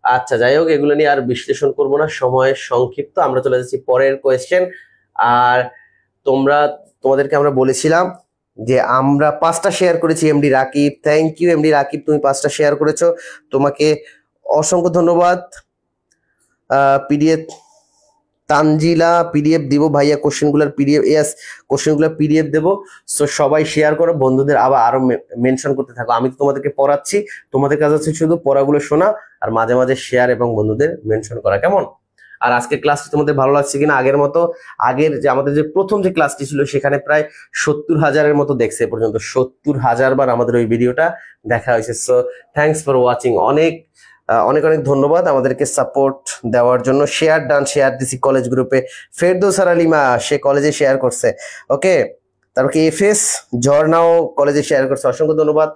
আচ্ছা যাই হোক, এগুলো নিয়ে আর বিশ্লেষণ করবো না, সময় সংক্ষিপ্ত। আমরা চলে যাচ্ছি পরের কোয়েশ্চেন। আর তোমাদেরকে আমরা বলেছিলাম যে আমরা 5টা শেয়ার করেছি। MD Rakib, thank you MD Rakib, তুমি 5টা শেয়ার করেছো, তোমাকে অসংখ্য ধন্যবাদ। পিডিএফ তানজিলা, পিডিএফ দিব ভাইয়া, কোশ্চেনগুলোর পিডিএফ দেবো। সো সবাই শেয়ার করো, বন্ধুদের আরো মেনশন করতে থাকো। আমি তো তোমাদেরকে পড়াচ্ছি, তোমাদের কাজ হচ্ছে শুধু পড়াগুলো শোনা আর মাঝে মাঝে শেয়ার এবং বন্ধুদের মেনশন করা। কেমন? আর আজকে ক্লাসটি তোমাদের ভালো লাগছে কিনা? আগের যে আমাদের যে প্রথম যে ক্লাসটি ছিল, সেখানে প্রায় 70,000-এর মতো দেখছে এ পর্যন্ত। 70,000 বার আমাদের ওই ভিডিওটা দেখা হয়েছে। So thanks for watching. অনেক অনেক অনেক ধন্যবাদ আমাদেরকে সাপোর্ট দেওয়ার জন্য। শেয়ার ডান, শেয়ার দিছি কলেজ গ্রুপে। ফেরদৌস আলিমা সে কলেজে শেয়ার করছে, ওকে। তারপর কি এফএস ঝর্ণাও কলেজে শেয়ার করছে, অসংখ্য ধন্যবাদ।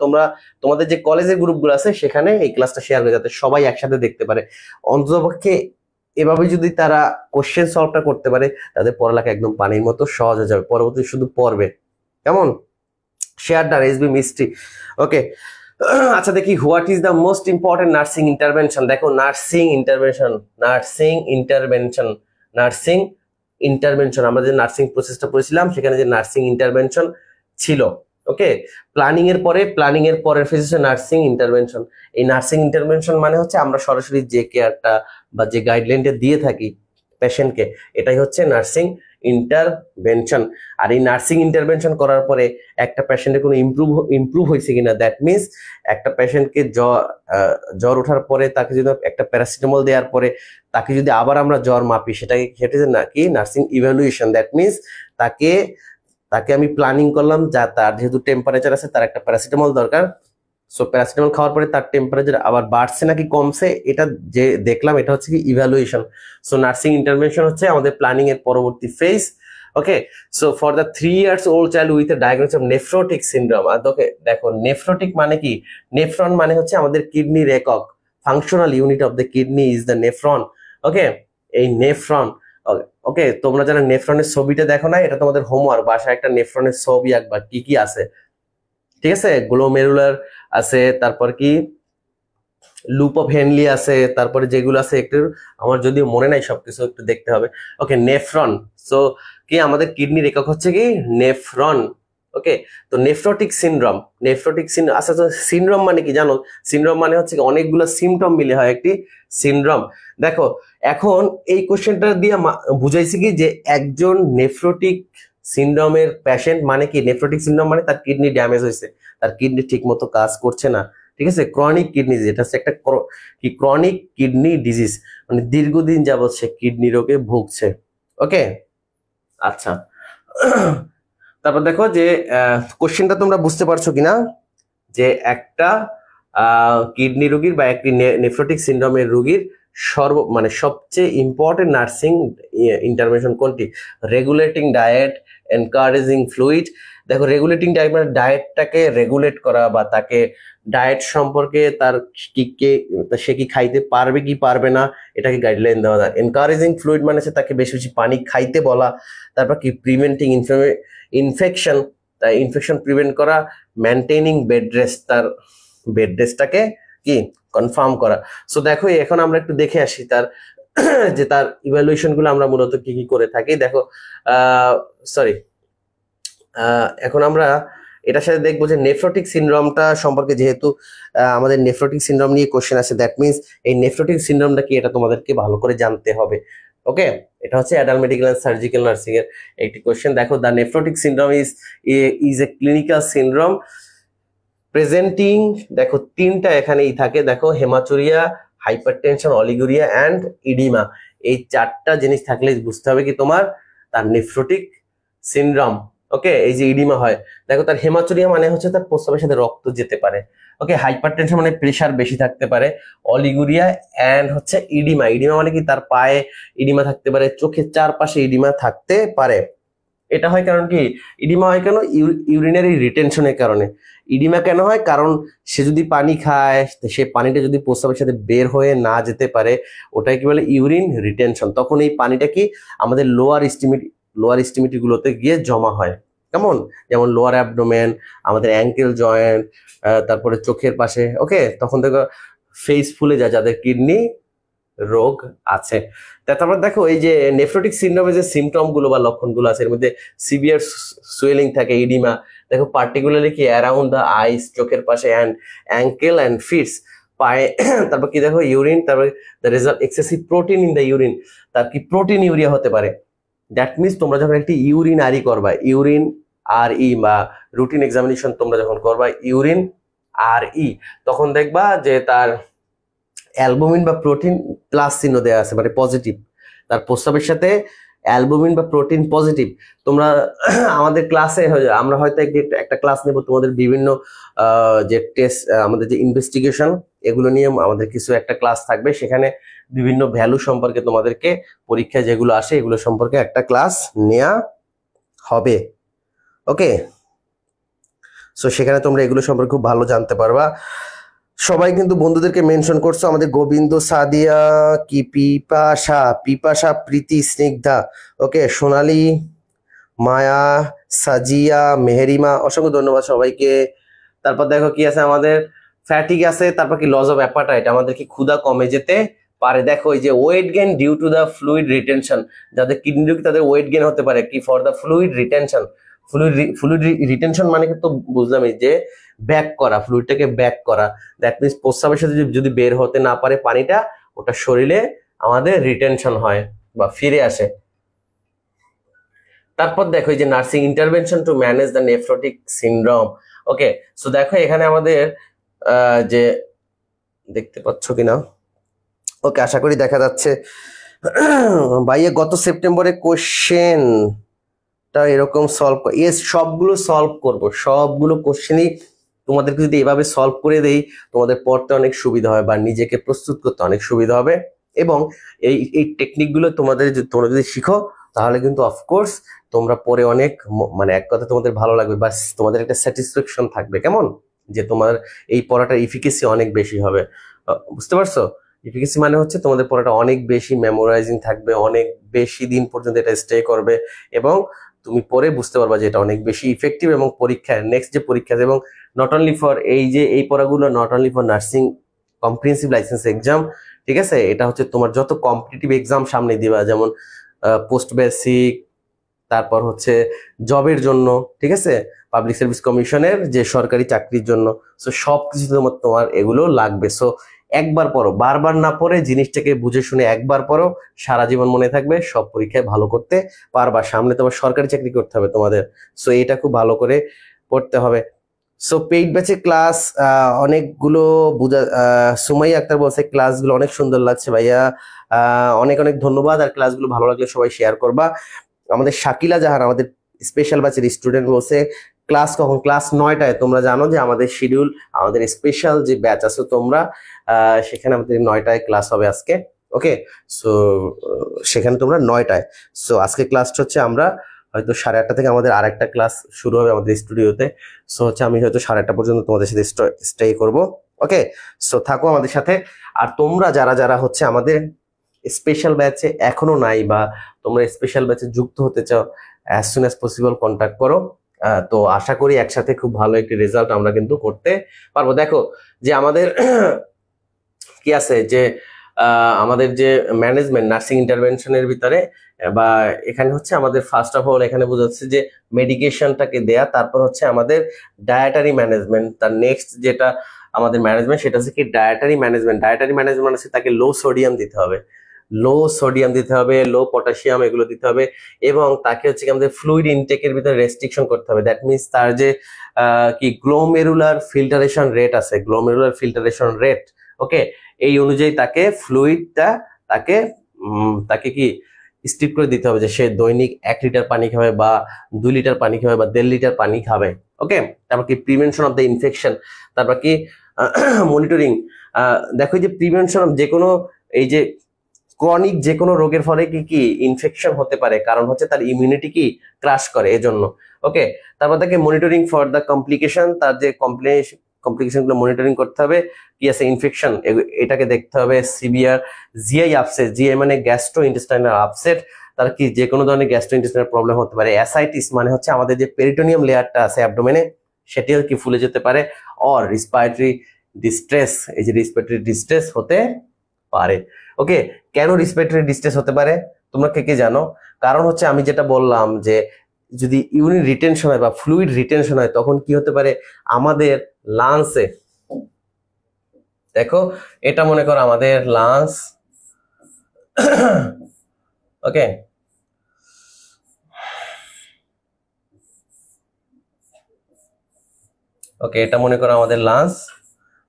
তোমাদের যে কলেজের গ্রুপগুলো আছে সেখানে এই ক্লাসটা শেয়ার করে যাতে সবাই একসাথে দেখতে পারে। অন্ততপক্ষে এভাবে যদি তারা কোশ্চেন সলভটা করতে পারে তাদের পড়ালেখা একদম পানির মতো সহজ হয়ে যাবে, পরবর্তী শুধু পড়বে। কেমন? শেয়ার ডান এসবি মিষ্টি, ওকে। আচ্ছা দেখি, what is the most important nursing intervention. দেখো নার্সিং ইন্টারভেনশন আমরা যে নার্সিং প্রসেসটা পড়েছিলাম সেখানে যে নার্সিং ইন্টারভেনশন ছিল, ওকে। প্ল্যানিং এর পরের ফেজ হচ্ছে নার্সিং ইন্টারভেনশন। এই নার্সিং ইন্টারভেনশন মানে হচ্ছে আমরা সরাসরি যে কেয়ারটা বা যে গাইডলাইনটা দিয়ে থাকি পেশেন্টকে, এটাই হচ্ছে নার্সিং ইন্টারভেনশন। আর এই নার্সিং ইন্টারভেনশন করার পরে একটা পেশেন্টের কোনো ইমপ্রুভ হয়েছে কিনা, দ্যাট মিনস একটা পেশেন্টকে জ্বর ওঠার পরে তাকে যদি একটা প্যারাসিটামল দেওয়ার পরে তাকে যদি আবার আমরা জ্বর মাপি, সেটাকে নাকি নার্সিং ইভ্যালুয়েশন। দ্যাট মিনস তাকে আমি প্ল্যানিং করলাম যা তার যেহেতু টেম্পারেচার আছে তার একটা প্যারাসিটামল দরকার, সো প্যারাসিটামল খাওয়ার পরে তার টেম্পারেচার আবার বাড়ছে নাকি কমছে এটা যে দেখলাম, এটা হচ্ছে কি ইভ্যালুয়েশন। সো নার্সিং ইন্টারভেনশন হচ্ছে আমাদের প্ল্যানিং এর পরবর্তী phase, okay. So for the 3 years old child with a diagnosis of nephrotic syndrome, আর দেখো নেফ্রোটিক মানে কি, নেফ্রন মানে হচ্ছে আমাদের কিডনির একক, functional unit of the kidney is the nephron, okay. এই নেফ্রন, ওকে। তোমরা যারা নেফ্রনের ছবিটা দেখো না, এটা তোমাদের হোমওয়ার্ক, বাসায় একটা নেফ্রনের ছবি একবার কি কি আছে, ঠিক আছে। গ্লোমেরুলার আছে, তারপর কি লুপ অফ হেনলি আছে, তারপরে যেগুলো আছে একটু আমার যদিও মনে নাই সবকিছু, একটু দেখতে হবে, ওকে। নেফ্রন, সো কি আমাদের কিডনির একক হচ্ছে কি নেফ্রন, ওকে। তো নেফ্রোটিক সিনড্রোম, আচ্ছা তো সিনড্রোম মানে কি জানো? সিনড্রোম মানে হচ্ছে অনেকগুলো সিমটম মিলে হয় একটি সিনড্রোম। দেখো এখন এই কোশ্চেনটা দিয়ে বুঝাইছি কি যে একজন নেফ্রোটিক সিনড্রোমের পেশেন্ট মানে কি, নেফ্রোটিক সিনড্রোম মানে তার কিডনি ড্যামেজ হয়েছে, তার কিডনি ঠিক মতো কাজ করছে না, ঠিক আছে। ক্রনিক কিডনি ডিজিজ, এটা হচ্ছে একটা ক্রনিক কিডনি ডিজিজ, মানে দীর্ঘদিন যাবত সে কিডনি রোগে ভুগছে, ওকে। আচ্ছা তারপর দেখো যে কোশ্চেনটা তোমরা বুঝতে পারছো কিনা, যে একটা কিডনি রোগীর বা একটি নেফ্রোটিক সিনড্রোমের রোগীর মানে সবচেয়ে ইম্পর্টেন্ট নার্সিং ইন্টারভেনশন কোনটি? Regulating diet, encouraging fluid. দেখো রেগুলেটিং ডায়েট মানে ডায়েটটাকে রেগুলেট করা বা তাকে ডায়েট সম্পর্কে তার সে কি খাইতে পারবে কি পারবে না এটাকে গাইডলাইন দেওয়া যায়। এনকারেজিং ফ্লুইড মানে হচ্ছে তাকে বেশি বেশি পানি খাইতে বলা। তারপর কি প্রিভেন্টিং ইনফেকশন প্রিভেন্ট করা। মেনটেনিং বেড রেস্ট, তার বেড রেস্টটাকে কি কনফার্ম করা। সো দেখো এখন আমরা একটু দেখে আসি তার যে তার ইভ্যালুয়েশন গুলো আমরা মূলত কি কি করে থাকি। দেখো এখন আমরা এটার সাথে দেখবো যে নেফ্রোটিক সিনড্রোমটা সম্পর্কে, যেহেতু আমাদের নেফ্রোটিক সিনড্রোম নিয়ে কোশ্চেন আছে, দ্যাট মিনস এই নেফ্রোটিক সিনড্রোমটা কি এটা তোমাদেরকে ভালো করে জানতে হবে, ওকে। এটা হচ্ছে adult medical and surgical nursing এর একটি কোশ্চেন। দেখো the nephrotic syndrome is a clinical syndrome presenting, দেখো তিনটা এখানেই থাকে, দেখো haematuria, hypertension, oliguria and oedema. এই চারটা জিনিস থাকলে বুঝতে হবে কি তোমার তার নেফ্রোটিক সিনড্রোম, ওকে। এই যে ইডিমা হয়, দেখো তার হেমাচুরিয়া মানে হচ্ছে তার প্রস্রাবের সাথে রক্ত যেতে পারে, ওকে। হাইপারটেনশন মানে প্রেসার বেশি থাকতে পারে, অলিগুরিয়া অ্যান্ড হচ্ছে ইডিমা, ইডিমা মানে কি তার পায়ে ইডিমা থাকতে পারে, চোখের চারপাশে ইডিমা থাকতে পারে। এটা হয় কারণ কি, ইডিমা হয় কেন? ইউরিনারি রিটেনশনের কারণে। ইডিমা কেন হয়? কারণ সে যদি পানি খায়, সে পানিটা যদি প্রস্রাবের সাথে বের হয়ে না যেতে পারে, ওটাই কি বলে ইউরিন রিটেনশন। তখন এই পানিটা কি আমাদের লোয়ার এক্সট্রিমিটি গুলোতে গিয়ে জমা হয়, কেমন? যেমন লোয়ার অ্যাবডোমেন, আমাদের অ্যাঙ্কেল জয়েন্ট, তারপরে চোখের পাশে, ওকে। তখন দেখো ফেস ফুলে যায় যাদের কিডনি রোগ আছে। তারপর দেখো এই যে নেফ্রোটিক সিনড্রোমের যে সিমটম গুলো বা লক্ষণগুলো আছে, এর মধ্যে সিভিয়ার সুয়েলিং থাকে, ইডিমা। দেখো পার্টিকুলারলি কি অ্যারাউন্ড দ্য আইস, চোখের পাশে, অ্যান্ড অ্যাঙ্কেল অ্যান্ড ফিটস, পায়ে। তারপর কি দেখো ইউরিন, তারপর the result excessive protein in the urine, তার কি প্রোটিন ইউরিয়া হতে পারে। দ্যাট মিনস তোমরা যখন একটি ইউরিন আরই করবা, ইউরিন আর ই বা রুটিন এক্সামিনেশন তোমরা যখন করবা ইউরিন আর ই, তখন দেখবা যে তার অ্যালবুমিন বা প্রোটিন প্লাস চিহ্ন দেওয়া আছে, মানে পজিটিভ। তার প্রস্রাবের সাথে অ্যালবুমিন বা প্রোটিন পজিটিভ, তোমরা আমাদের ক্লাসে আমরা হয়তো একটা ক্লাস নেব তোমাদের বিভিন্ন যে টেস্ট, আমাদের যে ইনভেস্টিগেশন, এগুলো নিয়ে আমাদের কিছু একটা ক্লাস থাকবে, সেখানে বিভিন্ন ভ্যালু সম্পর্কে তোমাদেরকে পরীক্ষায় যেগুলো আসে এগুলো সম্পর্কে একটা ক্লাস নেওয়া হবে। ওকে, সো সেখানে তোমরা এগুলো সম্পর্কে খুব ভালো জানতে পারবা। সবাই কিন্তু বন্ধুদেরকে মেনশন করছো, আমাদের গোবিন্দ, সাদিয়া, কি পিপাসা, পিপাসা, প্রীতি, স্নিগ্ধা, ওকে, সোনালী, মায়া, সাজিয়া, মেহেরিমা, অসংখ্য ধন্যবাদ সবাইকে। তারপর দেখো কি আছে আমাদের, ফ্যাটিক আছে, তারপর কি লস অফ অ্যাপাটাইট, আমাদের কি ক্ষুধা কমে যেতে পারে। দেখো এই যে weight gain due to the fluid retention, যাদের কিডনি রোগী তাদের ওয়েট গেইন হতে পারে কি for the fluid retention. Fluid retention মানে কিন্তু বুঝলাম এই যে ব্যাক করা, ফ্লুইডটাকে ব্যাক করা, দ্যাট মিনস প্রস্রাবের সাথে যদি বের হতে না পারে পানিটা, ওটা শরীরে আমাদের রিটেনশন হয় বা ফিরে আসে। তারপর দেখো এই যে nursing intervention to manage the nephrotic syndrome. Okay, so দেখো এখানে আমাদের যে দেখতে পাচ্ছ কিনা, ওকে আশা করি দেখা যাচ্ছে। ভাইয়া গত সেপ্টেম্বরে কোশ্চেনটা এরকম সলভ, ইয়েস সবগুলো সলভ করব, সবগুলো কোশ্চেনই তোমাদেরকে যদি এভাবে সলভ করে দেই তোমাদের পড়তে অনেক সুবিধা হবে বা নিজেকে প্রস্তুত করতে অনেক সুবিধা হবে। এবং এই টেকনিকগুলো তোমরা যদি শিখো তাহলে কিন্তু অফকোর্স তোমরা পরে অনেক মানে এক কথা তোমাদের ভালো লাগবে বা তোমাদের একটা স্যাটিসফ্যাকশন থাকবে, কেমন যে তোমার এই পড়াটার ইফিকেসি অনেক বেশি হবে। বুঝতে পারছো? ইফিকেসি মানে হচ্ছে তোমাদের পড়াটা অনেক বেশি মেমোরাইজিং থাকবে, অনেক বেশি দিন পর্যন্ত এটা স্টে করবে এবং তুমি পরে বুঝতে পারবা যে এটা অনেক বেশি ইফেক্টিভ এবং পরীক্ষায় নেক্সট যে পরীক্ষা, এবং নট অনলি ফর এই পড়াগুলো not only for nursing comprehensive licence exam, ঠিক আছে, এটা হচ্ছে তোমার যত কম্পিটিটিভ এক্সাম সামনে দিবা, যেমন পোস্ট বেসিক, তারপর হচ্ছে জবের জন্য, ঠিক আছে, পাবলিক সার্ভিস কমিশনের যে সরকারি চাকরির জন্য, সো সবকিছু তোমার এগুলো লাগবে। সো একবার পড়ো, বারবার না পড়ে জিনিসটাকে বুঝে শুনে একবার পড়ো, সারা জীবন মনে থাকবে, সব পরীক্ষায় ভালো করতে পারবা, সামনে তোমার সরকারি চাকরি করতে হবে তোমাদের। সো এটা খুব ভালো করে পড়তে হবে। সো পেইড ব্যাচে ক্লাস অনেকগুলো সুমাইয়া আক্তার বলছে ক্লাসগুলো অনেক সুন্দর লাগছে ভাইয়া, অনেক অনেক ধন্যবাদ। আর ক্লাসগুলো ভালো লাগলে সবাই শেয়ার করবা। আমাদের শাকিলা জাহান আমাদের স্পেশাল ব্যাচের স্টুডেন্ট বলছে ক্লাস কখন, ক্লাস 9টায়। তোমরা জানো যে আমাদের শিডিউল, আমাদের স্পেশাল যে ব্যাচ আছে তোমরা, সেখানে আমাদের 9টায় ক্লাস হবে আজকে। ওকে, সো সেখানে তোমরা 9টায়। সো আজকে ক্লাসটা হচ্ছে আমরা হয়তো 8:30 থেকে আমাদের আরেকটা ক্লাস শুরু হবে আমাদের স্টুডিওতে। সো হচ্ছে আমি হয়তো 8:30 পর্যন্ত তোমাদের সাথে স্টে করব। ওকে, সো থাকো আমাদের সাথে। আর তোমরা যারা যারা হচ্ছে আমাদের স্পেশাল ব্যাচে এখনো নাই বা তোমরা স্পেশাল ব্যাচে যুক্ত হতে চাও, as soon as possible contact করো। তো আশা করি একসাথে খুব ভালো একটি রেজাল্ট আমরা কিন্তু করতে পারবো। দেখো যে আমাদের কি আছে যে আমাদের যে ম্যানেজমেন্ট নার্সিং ইন্টারভেনশনের ভিতরে বা এখানে হচ্ছে আমাদের ফার্স্ট অফ অল এখানে বোঝাচ্ছে যে মেডিকেশনটাকে দেয়া, তারপর হচ্ছে আমাদের ডায়েটারি ম্যানেজমেন্ট, তার নেক্সট যেটা আমাদের ম্যানেজমেন্ট সেটা হচ্ছে কি ডায়েটারি ম্যানেজমেন্ট। ডায়েটারি ম্যানেজমেন্ট হচ্ছে তাকে লো সোডিয়াম দিতে হবে, লো সোডিয়াম দিতে হবে, লো পটাশিয়াম এগুলো দিতে হবে, এবং তাকে হচ্ছে কি আমাদের ফ্লুইড ইনটেকের ভিতরে রেস্ট্রিকশন করতে হবে। দ্যাট মিনস তার যে কি গ্লোমেরুলার ফিল্টারেশন রেট আছে, গ্লোমেরুলার ফিল্টারেশন রেট, ওকে, এই অনুযায়ী তাকে ফ্লুইডটা তাকে কি স্ট্রিপ করে দিতে হবে যে সে দৈনিক 1 লিটার পানি খাবে বা 2 লিটার পানি খাবে বা 1.5 লিটার পানি খাবে। ওকে, তারপর কি প্রিভেনশন অফ দ্য ইনফেকশন, তারপর কি মনিটরিং। দেখো যে প্রিভেনশন অফ যে কোনো এই যে ক্রনিক যে কোনো রোগের ফলে কি কি ইনফেকশন হতে পারে, কারণ হচ্ছে তার ইমিউনিটি কি ক্রাশ করে এজন্য। ওকে, তারপর তাকে মনিটরিং ফর দ্য কমপ্লিকেশন, তার যে কমপ্লিকেশন গুলো মনিটরিং করতে হবে, কি আছে ইনফেকশন এটাকে দেখতে হবে। সিভিয়ার জিআই আপসেট, জিআই মানে গ্যাস্ট্রো ইন্টেস্টাইনাল আপসেট, তার কি যে কোনো ধরনের গ্যাস্ট্রো ইন্টেস্টাইনাল প্রবলেম হতে পারে। অ্যাসাইটিস মানে হচ্ছে আমাদের যে পেরিটোনিয়াম লেয়ারটা আছে অ্যাবডোমেনে সেটিও কি ফুলে যেতে পারে। অর রেসপিরেটরি ডিস্ট্রেস, এই যে রেসপিরেটরি ডিস্ট্রেস হতে পারে। ওকে, কেন রেসপিরেটরি ডিস্ট্রেস হতে পারে তোমরা কে কে জানো? কারণ হচ্ছে আমি যেটা বললাম যে যদি ইউরিন রিটেনশন হয় বা ফ্লুইড রিটেনশন হয় তখন কি হতে পারে আমাদের লাংসে, দেখো এটা মনে করো আমাদের লাংস, ওকে, ওকে, এটা মনে করো আমাদের লাংস।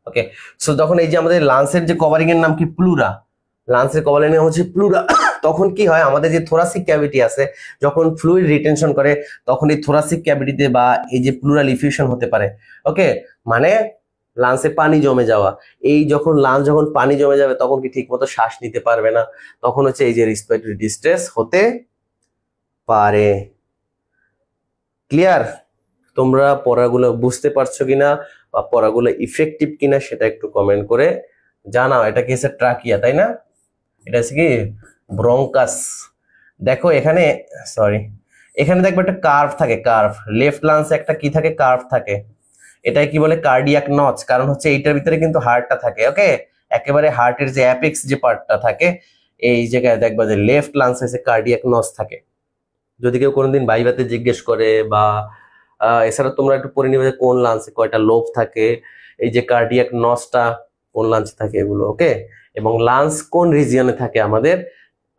ওকে, সো যখন এই যে আমাদের লাংসের যে কভারিং এর নাম কি প্লুরা, লাংসের কভারিং এর নাম হচ্ছে প্লুরা। তখন কি হয়, আমাদের যে থোরাসিক ক্যাভিটি আছে, যখন ফ্লুইড রিটেনশন করে তখন এই থোরাসিক ক্যাভিটিতে বা এই যে প্লুরাল ইফিউশন হতে পারে। ওকে, মানে লাংসে পানি জমে যাওয়া। এই যখন লাংস যখন পানি জমে যাবে তখন কি ঠিক মতো শ্বাস নিতে পারবে না, তখন হচ্ছে এই যে রেসপিরেটরি ডিস্ট্রেস হতে পারে। ক্লিয়ার? তোমরা পড়াগুলো বুঝতে পারছো কিনা বা পড়াগুলো ইফেক্টিভ কিনা সেটা একটু কমেন্ট করে জানাও। এটা কি হচ্ছে ট্রাকিয়া, তাই না? এটা হচ্ছে কি ব্রঙ্কাস। দেখো এখানে, সরি, এখানে দেখবে একটা কার্ভ থাকে, কার্ভ। লেফট লাংসে একটা কি থাকে, কার্ভ থাকে। এটাই কি বলে, কার্ডিয়াক নচ। কারণ হচ্ছে এইটার ভিতরে কিন্তু হার্টটা থাকে। ওকে, একেবারে হার্টের যে অ্যাপেক্স যে পার্টটা থাকে, এই জায়গায় দেখবা যে লেফট লাংসে কার্ডিয়াক নচ থাকে। যদি কেউ কোনোদিন ভাইভাতে জিজ্ঞেস করে বা এছাড়া তোমরা একটু পড়ে নিবে যে কোন লাংসে কয়টা লোব থাকে, এই যে কার্ডিয়াক নচটা কোন লাংসে থাকে এগুলো। ওকে, এবং লাংস কোন রিজিয়নে থাকে আমাদের,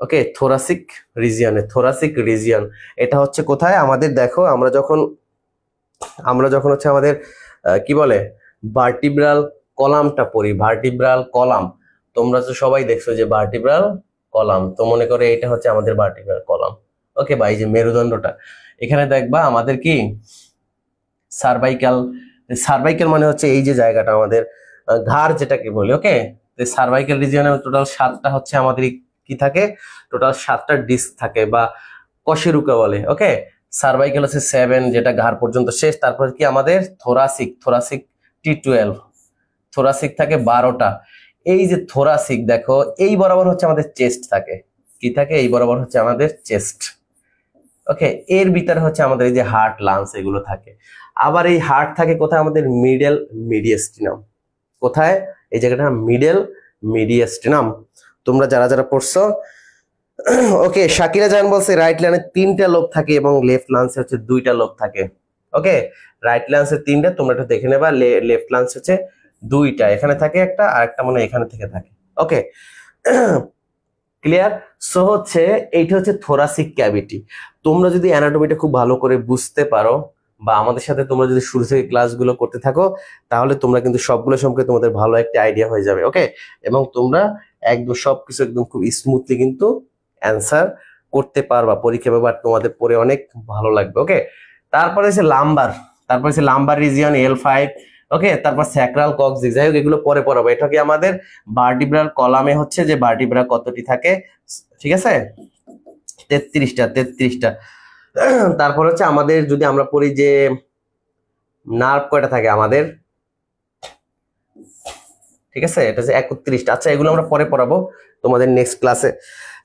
ওকে, থোরাসিক রিজিয়নে। থোরাসিক রিজিয়ন এটা হচ্ছে কোথায় আমাদের, দেখো আমরা যখন হচ্ছে আমাদের কি বলে ভার্টিব্রাল কলামটা পড়ি, ভার্টিব্রাল কলাম। তোমরা তো সবাই দেখছো যে ভার্টিব্রাল কলাম, তো মনে করে এটা হচ্ছে আমাদের ভার্টিব্রাল কলাম। ওকে, বা এই যে মেরুদণ্ডটা, এখানে দেখবা আমাদের কি সার্ভাইকাল। সার্ভাইকাল মানে হচ্ছে এই যে জায়গাটা আমাদের ঘাড় যেটাকে বলি। ওকে, সার্ভাইকাল রিজিয়নে টোটাল 7টা হচ্ছে আমাদের কি থাকে, টোটাল 7টা ডিস্ক থাকে বা কশেরুকা বলে। ওকে, সার্ভাইকাল হচ্ছে 7, যেটা ঘাড় পর্যন্ত শেষ। তারপর কি আমাদের থোরাসিক, থোরাসিক T12, থোরাসিক থাকে 12টা। এই যে থোরাসিক দেখো এই বরাবর হচ্ছে আমাদের চেস্ট থাকে। কি থাকে, এই বরাবর হচ্ছে আমাদের চেস্ট। ওকে, এর ভিতরে হচ্ছে আমাদের এই যে হার্ট, লাংস এগুলো থাকে। আবার এই হার্ট থাকে কোথায়, আমাদের মিডল মিডিয়াস্টিনাম। কোথায়, এই জায়গাটা মিডল মিডিয়াস্টিনাম। তোমরা যারা যারা পড়ছো, ওকে, শাকিরা জান বলছে রাইট লাইনে 3টা লোব থাকে এবং লেফট লাংসে হচ্ছে 2টা লোব থাকে। ওকে, রাইট লাংসে 3টা, তোমরা একটু দেখে নেবা। লেফট লাংস হচ্ছে 2টা, এখানে থাকে একটা, আর একটা মানে এখানে থেকে থাকে। ওকে, ক্লিয়ার? সো হচ্ছে এইটা হচ্ছে থোরাসিক ক্যাভিটি। তোমরা যদি অ্যানাটমিটা খুব ভালো করে বুঝতে পারো বা আমাদের সাথে তোমরা যদি শুরু থেকে ক্লাসগুলো করতে থাকো, তাহলে তোমরা কিন্তু সবগুলো সম্পর্কে তোমাদের ভালো একটা আইডিয়া হয়ে যাবে। ওকে, এবং তোমরা একদম সবকিছু একদম খুব স্মুথলি কিন্তু অ্যান্সার করতে পারবা পরীক্ষা, ব্যাপার তোমাদের পড়ে অনেক ভালো লাগবে। ওকে, তারপরে হচ্ছে লাম্বার, তারপরে হচ্ছে লাম্বার রিজিয়ন L5। ওকে, তারপর স্যাক্রাল কক্সিক্স, যাই হোক এগুলো পরে পড়াবো। এটা কি আমাদের ভার্টিব্রাল কলামে হচ্ছে যে ভার্টিব্রা কতটি থাকে, ঠিক আছে, 33টা। তারপর হচ্ছে আমাদের যদি আমরা পড়ি যে নার্ভ কয়টা থাকে আমাদের, ঠিক আছে, এটা হচ্ছে 31টা। আচ্ছা, এগুলো আমরা পরে পড়াবো তোমাদের নেক্সট ক্লাসে।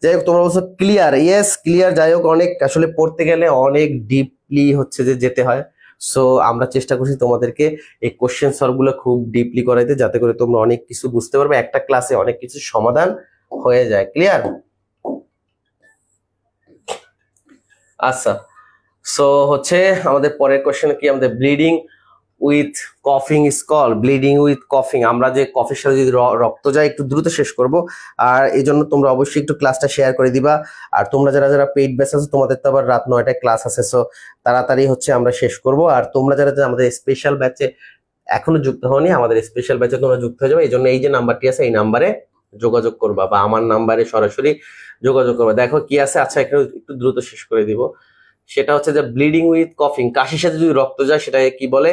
যাই হোক, তোমরা বলছো ক্লিয়ার, ইয়েস ক্লিয়ার। যাই হোক, অনেক আসলে পড়তে গেলে অনেক ডিপলি হচ্ছে যে যেতে হয়। সো আমরা চেষ্টা করছি তোমাদেরকে এই কোশ্চেন সলভ গুলো খুব ডিপলি করাইতে, যাতে করে তোমরা অনেক কিছু বুঝতে পারবে, একটা ক্লাসে অনেক কিছু সমাধান হয়ে যায়। ক্লিয়ার? আচ্ছা, সো হচ্ছে আমাদের পরের কোশ্চেন কি, আমাদের bleeding with কফিং is call, bleeding with কফিং। আমরা যে কফের সাথে যদি রক্ত যায়, একটু দ্রুত শেষ করব, আর এই জন্য তোমরা অবশ্যই একটু ক্লাসটা শেয়ার করে দিবা। আর তোমরা যারা যারা পেইড ব্যাচ আছে, তোমাদের তো আবার রাত 9টায় ক্লাস আছে, সো তাড়াতাড়ি হচ্ছে আমরা শেষ করব। আর তোমরা যারা আমাদের স্পেশাল ব্যাচে এখনো যুক্ত হওনি, আমাদের স্পেশাল ব্যাচে তোমরা যুক্ত হয়ে যাবে। এই জন্য এই যে নাম্বারটি আছে, এই নাম্বারে যোগাযোগ করবা বা আমার নাম্বারে সরাসরি যোগাযোগ করবা। দেখো কি আছে। আচ্ছা, একটু দ্রুত শেষ করে দিব। সেটা হচ্ছে যে ব্লিডিং উইথ কফিং, কাশির সাথে যদি রক্ত যায় সেটাকে কি বলে।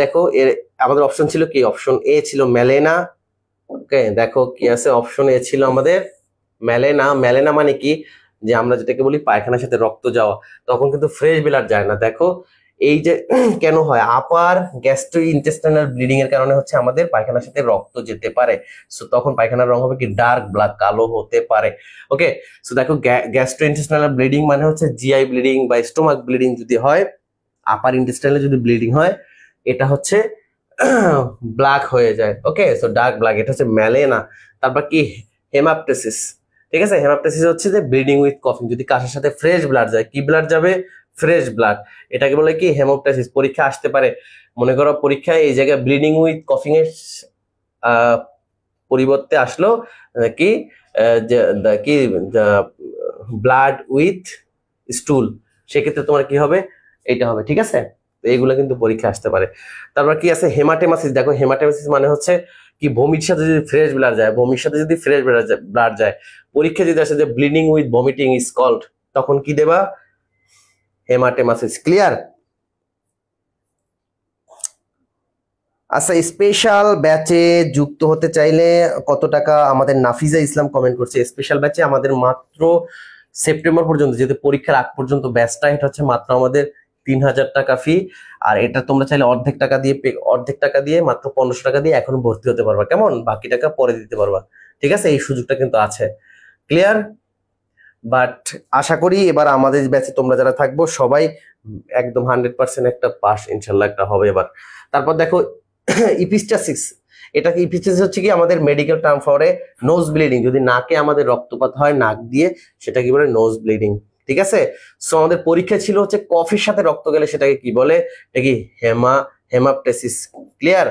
দেখো এর আমাদের অপশন ছিল কি, অপশন এ ছিল মেলেনা। ওকে, দেখো কি আছে, অপশন এ ছিল আমাদের মেলেনা। মেলেনা মানে কি, যে আমরা যেটাকে বলি পায়খানার সাথে রক্ত যাওয়া, তখন কিন্তু ফ্রেশ ব্লাড যায় না। দেখো এই যে কেন হয়, আপার গ্যাস্ট্রো ইন্টেস্টাইনাল ব্লিডিং এর কারণে হচ্ছে আমাদের পায়খানার সাথে রক্ত যেতে পারে। সো তখন পায়খানার রং হবে কি ডার্ক ব্ল্যাক, কালো হতে পারে। ওকে, সো দেখো গ্যাস্ট্রো ইন্টেস্টাইনাল ব্লিডিং মানে হচ্ছে জিআই ব্লিডিং বা স্টোমাক ব্লিডিং যদি হয়, আপার ইন্টেস্টাইনালে যদি ব্লিডিং হয়, এটা হচ্ছে ব্ল্যাক হয়ে যায়। ওকে, সো ডার্ক ব্ল্যাক, এটা হচ্ছে মেলেনা। তারপর কি হেমাপটেসিস, ঠিক আছে, হেমাপটেসিস হচ্ছে যে ব্লিডিং উইথ কফিং, যদি কাশির সাথে ফ্রেশ ব্লাড যায়, কি ব্লাড যাবে, ফ্রেশ ব্লাড, এটাকে বলে কি হেমাপটেসিস। পরীক্ষা আসতে পারে, মনে করো পরীক্ষায় এই জায়গায় ব্লিডিং উইথ কফিং এর পরিবর্তে আসলো কি কি ব্লাড উইথ স্টুল, সেক্ষেত্রে তোমার কি হবে, এইটা হবে। ঠিক আছে, এইগুলো কিন্তু পরীক্ষা আসতে পারে। তারপর কি আছে, হেমাটেমাসিস। দেখো হেমাটেমাসিস মানে হচ্ছে কি ভমির সাথে যদি ফ্রেশ ব্লাড যায়, ভমির সাথে যদি ফ্রেশ ব্লাড যায়, পরীক্ষা যদি আসে যে bleeding with vomiting is called, তখন কি দেবা? হেমাটেমাসিস। ক্লিয়ার? আচ্ছা, স্পেশাল ব্যাচে যুক্ত হতে চাইলে কত টাকা? আমাদের নাফিজা ইসলাম কমেন্ট করছে স্পেশাল ব্যাচে আমাদের মাত্র সেপ্টেম্বর পর্যন্ত, যেহেতু পরীক্ষার আগ পর্যন্ত ব্যাচটা, এটা হচ্ছে মাত্র আমাদের 3000 টাকা ফি। আর এটা তোমরা চাইলে অর্ধেক টাকা দিয়ে মাত্র 1500 টাকা দিয়ে এখন ভর্তি হতে পারবা। কেমন? বাকি টাকা পরে দিতে পারবা। ঠিক আছে, এই সুযোগটা কিন্তু আছে। ক্লিয়ার? বাট আশা করি এবার আমাদের ব্যাচে তোমরা যারা থাকবো সবাই একদম 100% একটা পাস ইনশাল্লাহ একটা হবে এবার। তারপর দেখো ইপিস্টাসিস। এটাকে ইপিস্টাসিস হচ্ছে কি আমাদের মেডিকেল টার্ম ফরে নোজ ব্লিডিং। যদি নাকে আমাদের রক্তপাত হয় নাক দিয়ে, সেটা কি বলে? Nose bleeding. ঠিক আছে, সো আমাদের পরীক্ষা ছিল হচ্ছে কফির সাথে রক্ত গেলে সেটাকে কি বলে? এটা কি হেমাপটেসিস। ক্লিয়ার?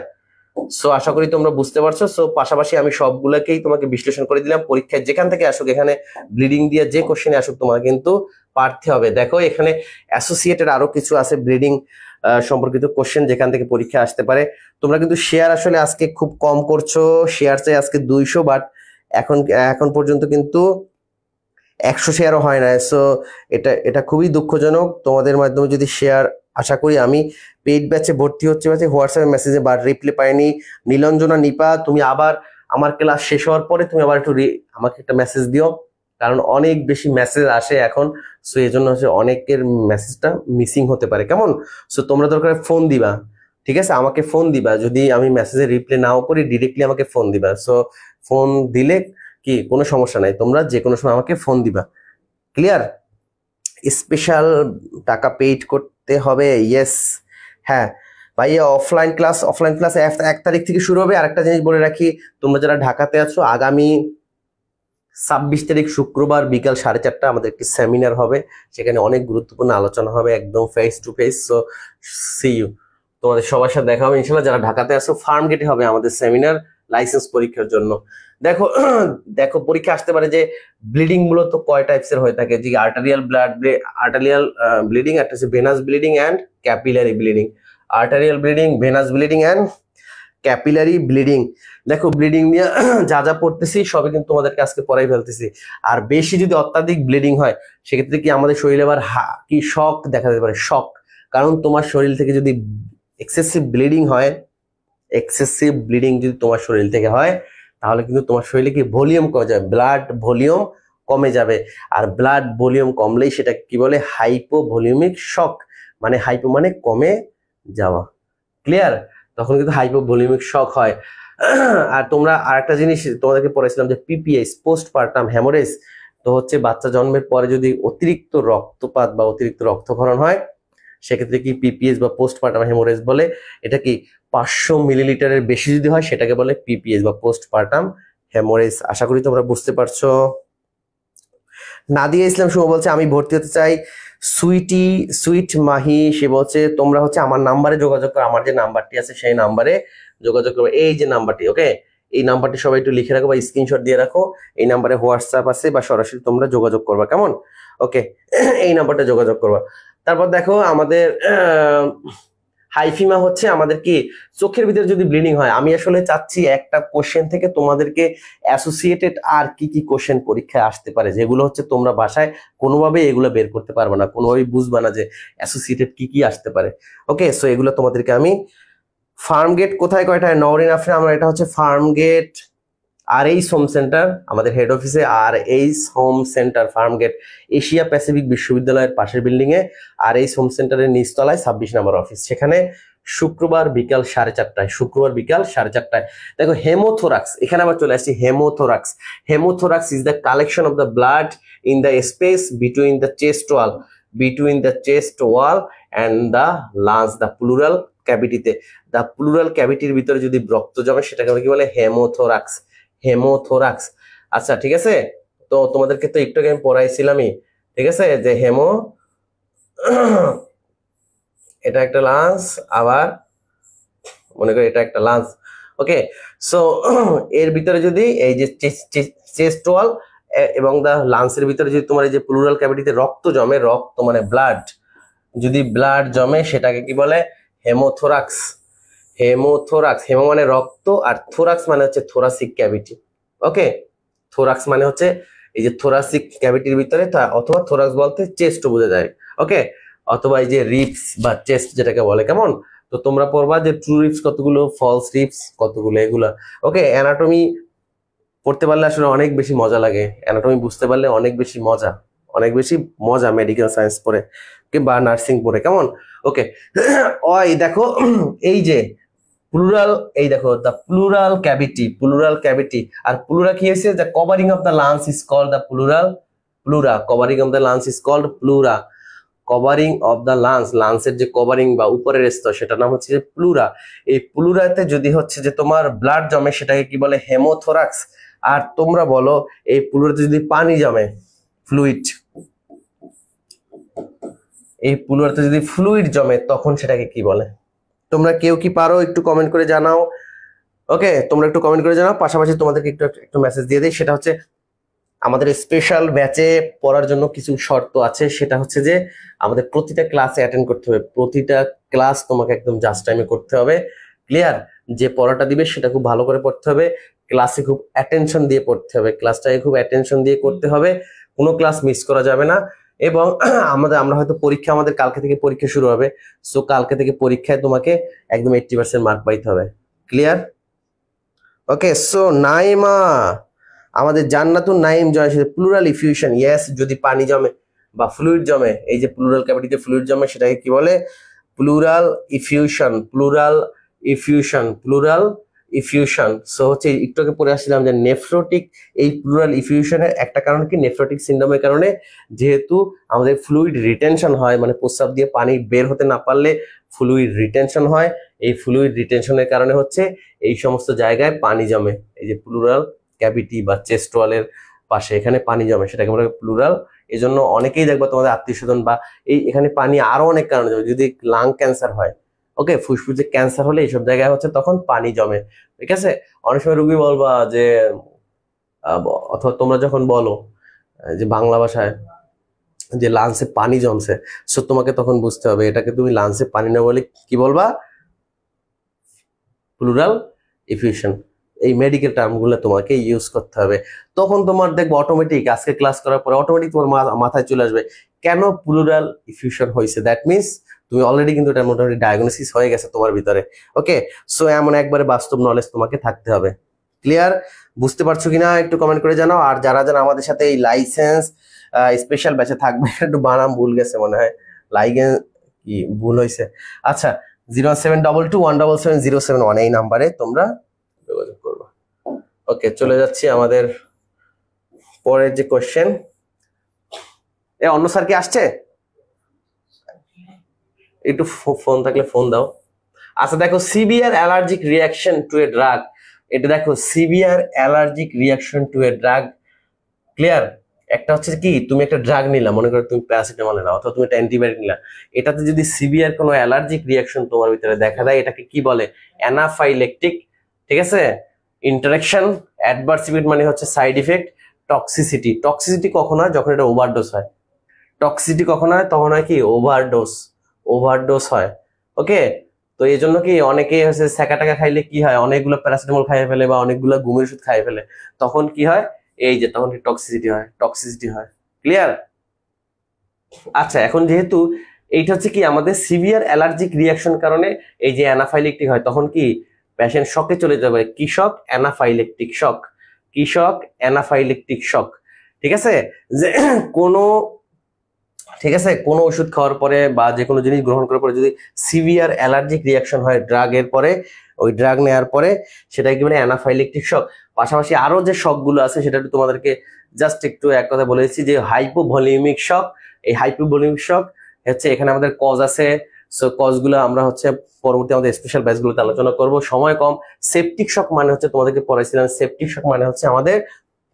সো আশা করি তোমরা বুঝতে পারছো। সো পাশাপাশি আমি সবগুলোকেই তোমাকে বিশ্লেষণ করে দিলাম। পরীক্ষায় যেখান থেকে আসুক, এখানে ব্লিডিং দিয়ে যে কোশ্চেনে আসুক তোমার কিন্তু পারতে হবে। দেখো এখানে অ্যাসোসিয়েটেড আরো কিছু আছে ব্লিডিং সম্পর্কিত কোশ্চেন যেখান থেকে পরীক্ষা আসতে পারে। তোমরা কিন্তু শেয়ার আসলে আজকে খুব কম করছো, শেয়ার চাই আজকে 200, বাট এখন পর্যন্ত কিন্তু 100 শেয়ারও হয় না। সো এটা খুবই দুঃখজনক। তোমাদের মাধ্যমে যদি শেয়ার, আশা করি আমি পেইড ব্যাচে ভর্তি হচ্ছে হোয়াটসঅ্যাপে মেসেজে বাট রিপ্লাই পাইনি। নীলঞ্জনা নিপা, তুমি আবার আমার ক্লাস শেষ হওয়ার পরে তুমি আবার একটু আমাকে একটা মেসেজ দিও, কারণ অনেক বেশি মেসেজ আসে এখন। সো এই জন্য হচ্ছে অনেকের মেসেজটা মিসিং হতে পারে। কেমন? সো তোমরা দরকার ফোন দিবা। ঠিক আছে, আমাকে ফোন দিবা। যদি আমি মেসেজে রিপ্লাই নাও করি, ডিরেক্টলি আমাকে ফোন দিবা। সো ফোন দিলে কি কোনো সমস্যা নাই, তোমরা যে কোনো সময় আমাকে ফোন দিবা। ক্লিয়ার? স্পেশাল টাকা পেইড করতে হবে। ইয়েস, হ্যাঁ ভাইয়া। অফলাইন ক্লাস 1 তারিখ থেকে শুরু হবে। আরেকটা জিনিস বলে রাখি, তোমরা যারা ঢাকাতে আছো, আগামী 26 তারিখ শুক্রবার বিকাল 4:30 আমাদের একটি সেমিনার হবে। সেখানে অনেক গুরুত্বপূর্ণ আলোচনা হবে, একদম face to face. So see you, তোমাদের সবার সাথে দেখা হবে ইনশাল্লাহ। যারা ঢাকাতে আছো, ফার্ম গেটে হবে আমাদের সেমিনার লাইসেন্স পরীক্ষার জন্য। দেখো পরীক্ষা আসতে পারে যে ব্লিডিং মূলত কয় টাইপসের হয়ে থাকে, যে আর্টারিয়াল ব্লিডিং, একটা হচ্ছে venous bleeding and capillary bleeding. Arterial bleeding, venous bleeding and capillary bleeding. দেখো ব্লিডিং নিয়ে যা যা পড়তেছি সবই কিন্তু তোমাদেরকে আজকে পড়াই ফেলতেছি। আর বেশি যদি অত্যাধিক ব্লিডিং হয়, সেক্ষেত্রে কি আমাদের শরীরে আবার কি শক দেখা যেতে পারে, শক। কারণ তোমার শরীর থেকে যদি এক্সেসিভ ব্লিডিং যদি তোমার শরীর থেকে হয়, তাহলে কিন্তু তোমার শরীরে কি ভলিউম কমে যাবে, ব্লাড ভলিউম কমে যাবে। আর ব্লাড ভলিউম কমলেই সেটা কি বলে? হাইপোভলিউমিক শক। মানে হাইপো মানে কমে যাওয়া। ক্লিয়ার? তখন কিন্তু হাইপোভলিউমিক শক হয়। আর তোমরা আরেকটা জিনিস তোমাদেরকে পড়াইছিলাম যে পিপিএস, পোস্টপার্টাম হ্যামোরেজ। তো হচ্ছে বাচ্চা জন্মের পরে যদি অতিরিক্ত রক্তপাত বা অতিরিক্ত রক্তক্ষরণ হয়, সেক্ষেত্রে কি পিপিএস বা পোস্টপার্টাম হেমোরেজ বলে। এটা কি 500 মিলিলিটারের বেশি যদি হয়, সেটাকে বলে পিপিএস বা পোস্টপার্টাম হেমোরেজ। আশা করি তোমরা বুঝতে পারছো। নাদিয়া ইসলাম শুভ বলছে আমি ভর্তি হতে চাই। সুইট মাহি সে বলছে তোমরা হচ্ছে আমার নাম্বারে যোগাযোগ করো। আমার যে নাম্বারটি আছে সেই নাম্বারে যোগাযোগ করবে। এই যে নাম্বারটি, ওকে, এই নাম্বারটি সবাই একটু লিখে রাখো বা স্ক্রিনশট দিয়ে রাখো। এই নাম্বারে হোয়াটসঅ্যাপ আছে বা সরাসরি তোমরা যোগাযোগ করবা। কেমন? ওকে, এই নাম্বারটা যোগাযোগ করবা। তারপর দেখো আমাদের হাইফিমা হচ্ছে আমাদের কি চোখের ভিতরে যদি ব্লিডিং হয়। আমি আসলে চাচ্ছি একটা কোশ্চেন থেকে তোমাদেরকে অ্যাসোসিয়েটেড আর কি কি কোশ্চেন পরীক্ষায় আসতে পারে, যেগুলো হচ্ছে তোমরা বাসায় কোনোভাবে এগুলো বের করতে পারবে না, কোনোভাবেই বুঝবা না যে অ্যাসোসিয়েটেড কি কি আসতে পারে। ওকে, সো এগুলো তোমাদেরকে আমি ফার্ম গেট কোথায় কয়টা? নওরিন আফরিন, আমরা এটা হচ্ছে farm gate RH home centre, আমাদের হেড অফিসে RH home centre farm gate, Asia Pacific বিশ্ববিদ্যালয়ের পাশের বিল্ডিং এ আরএইচ হোম সেন্টারের নিচতলায় 26 নম্বর অফিস। সেখানে শুক্রবার বিকাল 4:30। দেখো হেমোথোরাক্স, এখানে আবার চলে আসছি haemothorax. Haemothorax is the collection of the blood in the space between the chest wall and the lungs, the pleural ক্যাভিটিতে। দ্য প্লুরাল ক্যাভিটির ভিতরে যদি রক্ত জমে, সেটাকে কি বলে? হেমোথোরাক্স। আচ্ছা ঠিক আছে, তো তোমাদেরকে তো একটু আগে আমি পড়াইছিলামই, ঠিক আছে, যে এটা একটা লাংস, আবার মনে করি এটা একটা লাংস। ওকে, সো এর ভিতরে যদি এই যে চেস্ট ওয়াল এবং দা লাংসের ভিতরে যদি তোমার এই যে প্লুরাল ক্যাভিটিতে রক্ত জমে, রক্ত মানে ব্লাড, যদি ব্লাড জমে সেটাকে কি বলে? হেমোথোরাক্স। হেমোথোরাক্স, হেমো মানে রক্ত আর থোরাক্স মানে হচ্ছে থোরাসিক ক্যাভিটি। ওকে, থোরাক্স মানে হচ্ছে এই যে থোরাসিক ক্যাভিটির ভিতরে, অথবা থোরাক্স বলতে চেস্ট বোঝা যায়। ওকে, অথবা এই যে রিপস বা চেস্ট যেটাকে বলে, কেমন? তো তোমরা পড়বা যে ট্রু রিপস কতগুলো, ফলস রিপস কতগুলো, এগুলা। ওকে, অ্যানাটমি পড়তে পারলে আসলে অনেক বেশি মজা লাগে, অ্যানাটমি বুঝতে পারলে অনেক বেশি মজা, অনেক বেশি মজা মেডিকেল সায়েন্স পড়ে বা নার্সিং পড়ে, কেমন? ওকে, ওই দেখো এই যে প্লুরাল, এই দেখো the pleural cavity, pleural cavity. আর প্লুরা কি হয়েছে? The covering of the lungs is called the pleural, pleura, covering of the lungs is called pleura, covering of the lungs, লাংসের যে কভারিং বা উপরের স্তর সেটার নাম হচ্ছে প্লুরা। এই প্লুরাতে যদি হচ্ছে যে তোমার ব্লাড জমে সেটাকে কি বলে? হেমোথোরাক্স। আর তোমরা বলো এই প্লুরাতে যদি পানি জমে, ফ্লুইড, এই প্লুরাতে যদি ফ্লুইড জমে তখন সেটাকে কি বলে? তোমরা কেউ কি পারো একটু কমেন্ট করে জানাও। ওকে, তোমরা একটু কমেন্ট করে জানাও। পাশাপাশি তোমাদেরকে একটু মেসেজ দিয়ে দিই, সেটা হচ্ছে আমাদের স্পেশাল ব্যাচে পড়ার জন্য কিছু শর্ত আছে। সেটা হচ্ছে যে আমাদের প্রতিটা ক্লাসে অ্যাটেন্ড করতে হবে, প্রতিটা ক্লাস তোমাকে একদম জাস্ট টাইমে করতে হবে। ক্লিয়ার? যে পড়াটা দিবে সেটা খুব ভালো করে পড়তে হবে, ক্লাসে খুব অ্যাটেনশন দিয়ে পড়তে হবে, ক্লাসটাকে খুব অ্যাটেনশন দিয়ে করতে হবে, কোনো ক্লাস মিস করা যাবে না। এবং আমরা হয়তো পরীক্ষা, আমাদের কালকে থেকে পরীক্ষা শুরু হবে, সো কালকে থেকে পরীক্ষায় তোমাকে একদম 80% মার্ক পাইতে হবে। ক্লিয়ার? ওকে, সো নাইমা, আমাদের জান্নাতুন নাইম জয়, প্লুরাল ইফিউশন, ইয়েস, যদি পানি জমে বা ফ্লুইড জমে, এই যে প্লুরাল ক্যাভিটিতে ফ্লুইড জমে সেটাকে কি বলে? Pleural effusion, pleural effusion, pleural effusion. So হচ্ছে একটু আগে পড়ে আসছিলাম যে নেফ্রোটিক, এই প্লুরাল ইফিউশনের একটা কারণ কি? নেফ্রোটিক সিন্ড্রোমের কারণে, যেহেতু আমাদের ফ্লুইড রিটেনশন হয়, মানে প্রস্রাব দিয়ে পানি বের হতে না পারলে ফ্লুইড রিটেনশন হয়, এই ফ্লুইড রিটেনশনের কারণে হচ্ছে এই সমস্ত জায়গায় পানি জমে, এই যে প্লুরাল ক্যাভিটি বা চেস্ট ওয়ালের পাশে এখানে পানি জমে, সেটাকে বলে প্লুরাল। এই জন্য অনেকেই দেখবো তোমাদের আত্মীয় স্বজন বা এখানে পানি আরো অনেক কারণে জমে, যদি লাং ক্যান্সার হয়, ওকে, ফুসফুসে ক্যান্সার হলে এইসব জায়গায় হচ্ছে তখন পানি জমে। ঠিক আছে? অনেক সময় রুগী বলবা যে অথবা তোমরা যখন বলো যে বাংলা ভাষায় যে লাংসে পানি জমছে, সো তোমাকে তখন বুঝতে হবে এটাকে তুমি লাংসে পানি না বলে কি বলবা? Pleural effusion. এই মেডিকেল টার্মগুলো তোমাকে ইউজ করতে হবে। তখন তোমার দেখবো অটোমেটিক আজকে ক্লাস করার পরে অটোমেটিক তোমার মাথায় চলে আসবে কেন প্লুরাল ইফিউশন হয়েছে। দ্যাট মিনস তুমি অলরেডি কিন্তু এটা মোটামুটি ডায়াগনোসিস হয়ে গেছে তোমার ভিতরে। ওকে, সো এমন একবারে বাস্তব নলেজ তোমাকে থাকতে হবে। ক্লিয়ার? বুঝতে পারছো কিনা একটু কমেন্ট করে জানাও। আর যারা যারা আমাদের সাথে এই লাইসেন্স স্পেশাল ব্যাচে থাকবে, একটু বানাম ভুল গেছে মনে হয়, লাইগেন কি ভুল হয়েছে। আচ্ছা, 07221770701 এই নাম্বারে তোমরা যোগাযোগ করবে। ওকে, চলে যাচ্ছি আমাদের পরের যে কোশ্চেন। অন্য স্যার কি আসছে? একটু ফোন থাকলে ফোন দাও। আচ্ছা দেখো, severe allergic reaction to a drug, এটা দেখো severe allergic reaction to a drug. Clear? একটা হচ্ছে কি, তুমি একটা ড্রাগ নিলা, মনে করো তুমি প্যারাসিটামল নিলা অথবা তুমি একটা অ্যান্টিবায়োটিক নিলা, এটাতে যদি সিভিয়ার কোনো অ্যালার্জিক রিয়াকশন তোমার ভিতরে দেখা দেয়, এটাকে কি বলে? অ্যানাফাইলেকটিক। ঠিক আছে? ইন্টারাকশন, অ্যাডভার্স ইফেক্ট মানে হচ্ছে সাইড ইফেক্ট, টক্সিসিটি। টক্সিসিটি কখন হয়? যখন এটা ওভারডোজ হয়। টক্সিসিটি কখন হয়? তখন হয় কি ওভারডোজ, ওভারডোজ হয়। ওকে, তো এই জন্য কি অনেকে হচ্ছে সেকা টাকা খাইলে কি হয়, অনেকগুলো প্যারাসিটামল খাইয়ে ফেলে বা অনেকগুলো ঘুমের ওষুধ খাইয়ে ফেলে, তখন কি হয়? এই যে তখন টক্সিসিটি হয়, টক্সিসিটি হয়। ক্লিয়ার? আচ্ছা, এখন যেহেতু এইটা হচ্ছে কি আমাদের সিভিয়ার অ্যালার্জিক রিয়াকশন কারণে এই যে অ্যানাফাইলেকটিক হয়, তখন কি পেশেন্ট শকে চলে যাবে। কি শক? অ্যানাফাইলেকটিক শক। কি শক? অ্যানাফাইলেকটিক শক। ঠিক আছে? যে কোনো, ঠিক আছে, কোনো ওষুধ খাওয়ার পরে বা যে কোনো জিনিস গ্রহণ করার পরে যদি সিভিয়ার অ্যালার্জিক রিয়াকশন হয় ড্রাগের পরে, ওই ড্রাগ নেওয়ার পরে, সেটা কি মানে অ্যানাফাইলেকটিক শক। পাশাপাশি আরো যে শকগুলো আছে সেটা তোমাদেরকে জাস্ট একটু এক কথা বলে দিচ্ছি, যে হাইপোভলিউমিক শক। এই হাইপোভলিউমিক শক হচ্ছে, এখানে আমাদের কজ আছে, সো কজগুলো আমরা হচ্ছে পরবর্তী আমাদের স্পেশাল ব্যাচগুলোতে আলোচনা করব, সময় কম। সেপটিক শক মানে হচ্ছে তোমাদেরকে পড়াইছিলাম, সেপটিক শক মানে হচ্ছে আমাদের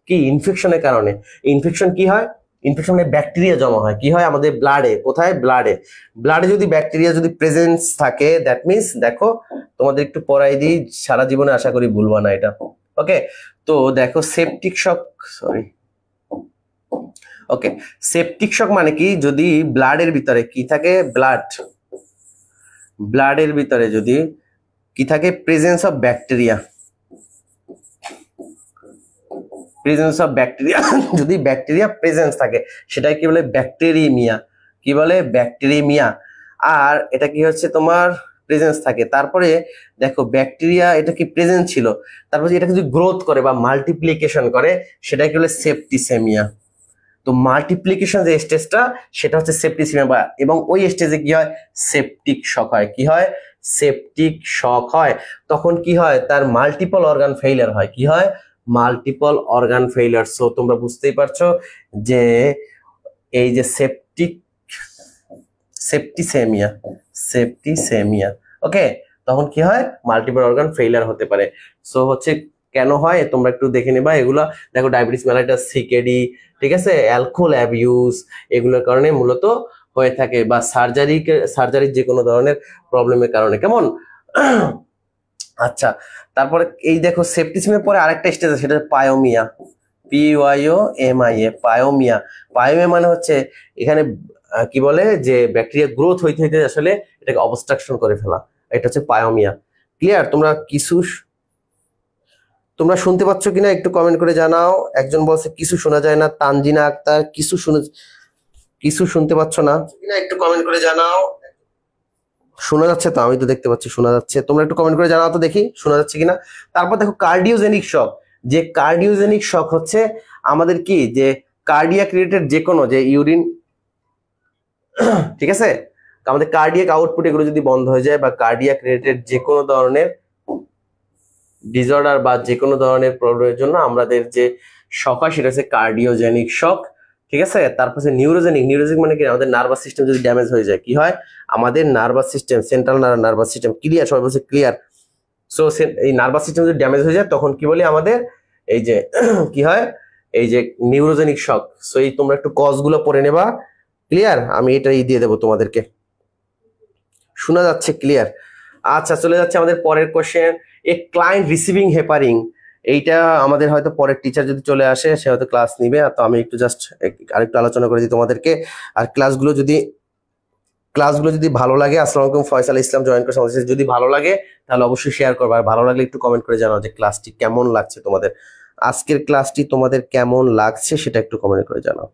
কি ইনফেকশনের কারণে। ইনফেকশন কি হয়? ইনফেকশন মানে ব্যাকটেরিয়া জমা হয়, কি হয় আমাদের ব্লাডে, কোথায়? ব্লাডে। ব্লাডে যদি ব্যাকটেরিয়া যদি প্রেজেন্স থাকে, দ্যাট মিনস দেখো তোমাদের একটু পড়াই দিই, সারা জীবনে আশা করি ভুলবা না এটা। ওকে, তো দেখো সেপটিক শক, সরি, ওকে, সেপটিক শক মানে কি, যদি ব্লাডের ভিতরে কি থাকে? ব্লাডের ভিতরে যদি কি থাকে, presence of bacteria. Presence of bacteria যদি ব্যাকটেরিয়া প্রেজেন্স থাকে সেটাকে কি বলে, ব্যাকটেরিমিয়া। কি বলে, ব্যাকটেরিমিয়া। আর এটা কি হচ্ছে তোমার প্রেজেন্স থাকে। তারপরে দেখো ব্যাকটেরিয়া এটা কি প্রেজেন্ট ছিল, তারপরে এটা যদি গ্রোথ করে বা মাল্টিপ্লিকেশন করে সেটা কি বলে সেপ্টিসেমিয়া। তো মাল্টিপ্লিকেশন যে স্টেজটা সেটা হচ্ছে সেপ্টিসেমিয়া, এবং ওই স্টেজে কি হয়, সেপটিক শক হয়। কি হয়, সেপটিক শক হয়। তখন কি হয়, তার মাল্টিপল অর্গান ফেইলিয়ার হয়। কি হয়, মাল্টিপল অর্গান ফেইলিয়ার। সো তোমরা বুঝতেই পারছো যে এই যে সেপ্টিসেমিয়া, ওকে, তখন কি হয়, মাল্টিপল অর্গান ফেইলিয়ার হতে পারে। সো হচ্ছে কেন হয় তোমরা একটু দেখে নেবা। এগুলো দেখো ডায়াবেটিস মেলাইটাস, সিকেডি, ঠিক আছে, অ্যালকোহল অ্যাবিউজ, এগুলোর কারণে মূলত হয়ে থাকে, বা সার্জারির যে কোনো ধরনের প্রবলেমের কারণে। কেমন? আচ্ছা, তারপরে এই দেখো সেপ্টিসেমিয়ার পরে আরেকটা স্টেজ আছে, সেটা পায়োমিয়া। PYOMIA, পায়োমিয়া। পায়োমিয়া মানে হচ্ছে এখানে কি বলে যে ব্যাকটেরিয়া গ্রোথ হইতে হইতে আসলে এটাকে অবস্ট্রাকশন করে ফেলা, এটা হচ্ছে পায়োমিয়া। ক্লিয়ার? তোমরা শুনতে পাচ্ছ কিনা একটু কমেন্ট করে জানাও। একজন বলছে কিছু শোনা যায় না, তানজিনা আক্তার, কিছু শুনতে পাচ্ছ না কিনা একটু কমেন্ট করে জানাও। শোনা যাচ্ছে তো? আমি তো দেখতে পাচ্ছি শোনা যাচ্ছে। তোমরা একটু কমেন্ট করে জানাও তো দেখি শোনা যাচ্ছে কিনা। তারপর দেখো কার্ডিওজেনিক শক। যে কার্ডিওজেনিক শক হচ্ছে আমাদের কি, যে কার্ডিয়াক রিলেটেড যে কোনো যে ইউরিন, ঠিক আছে, আমাদের কার্ডিয়াক আউটপুট এগুলো যদি বন্ধ হয়ে যায়, বা কার্ডিয়াক রিলেটেড যে কোনো ধরনের ডিসঅর্ডার বা যে কোনো ধরনের প্রবলেমের জন্য আমাদের যে শক হয় সেটা হচ্ছে কার্ডিওজেনিক শক, ঠিক আছে। তারপর হচ্ছে নিউরোজেনিক মানে কি, আমাদের নার্ভাস সিস্টেম যদি ড্যামেজ হয়ে যায়, কি হয়, আমাদের nervous system, central nervous system, clear? সবাই বলছে ক্লিয়ার। সো এই নার্ভাস সিস্টেম যদি ড্যামেজ হয়ে যায় তখন কি বলি আমাদের এই যে কি হয়, এই যে নিউরোজেনিক শক। সো এই তোমরা একটু কজগুলো পড়ে নেবা, ক্লিয়ার? আমি এটা দিয়ে দেবো তোমাদেরকে। শোনা যাচ্ছে? ক্লিয়ার? আচ্ছা, চলে যাচ্ছে আমাদের পরের কোশ্চেন। এ ক্লায়েন্ট রিসিভিং হেপারিং, এইটা আমাদের হয়তো পরের টিচার যদি চলে আসে সে হয়তো ক্লাস নিবে, তো আমি একটু জাস্ট আরেকটু আলোচনা করে দিই তোমাদেরকে। আর ক্লাসগুলো যদি ভালো লাগে, আসসালামু আলাইকুম ফয়সাল ইসলাম জয়েন করছে আমাদের, যদি ভালো লাগে তাহলে অবশ্যই শেয়ার করবে, আর ভালো লাগলে একটু কমেন্ট করে জানাও যে ক্লাসটি কেমন লাগছে তোমাদের, আজকের ক্লাসটি তোমাদের কেমন লাগছে সেটা একটু কমেন্ট করে জানাও।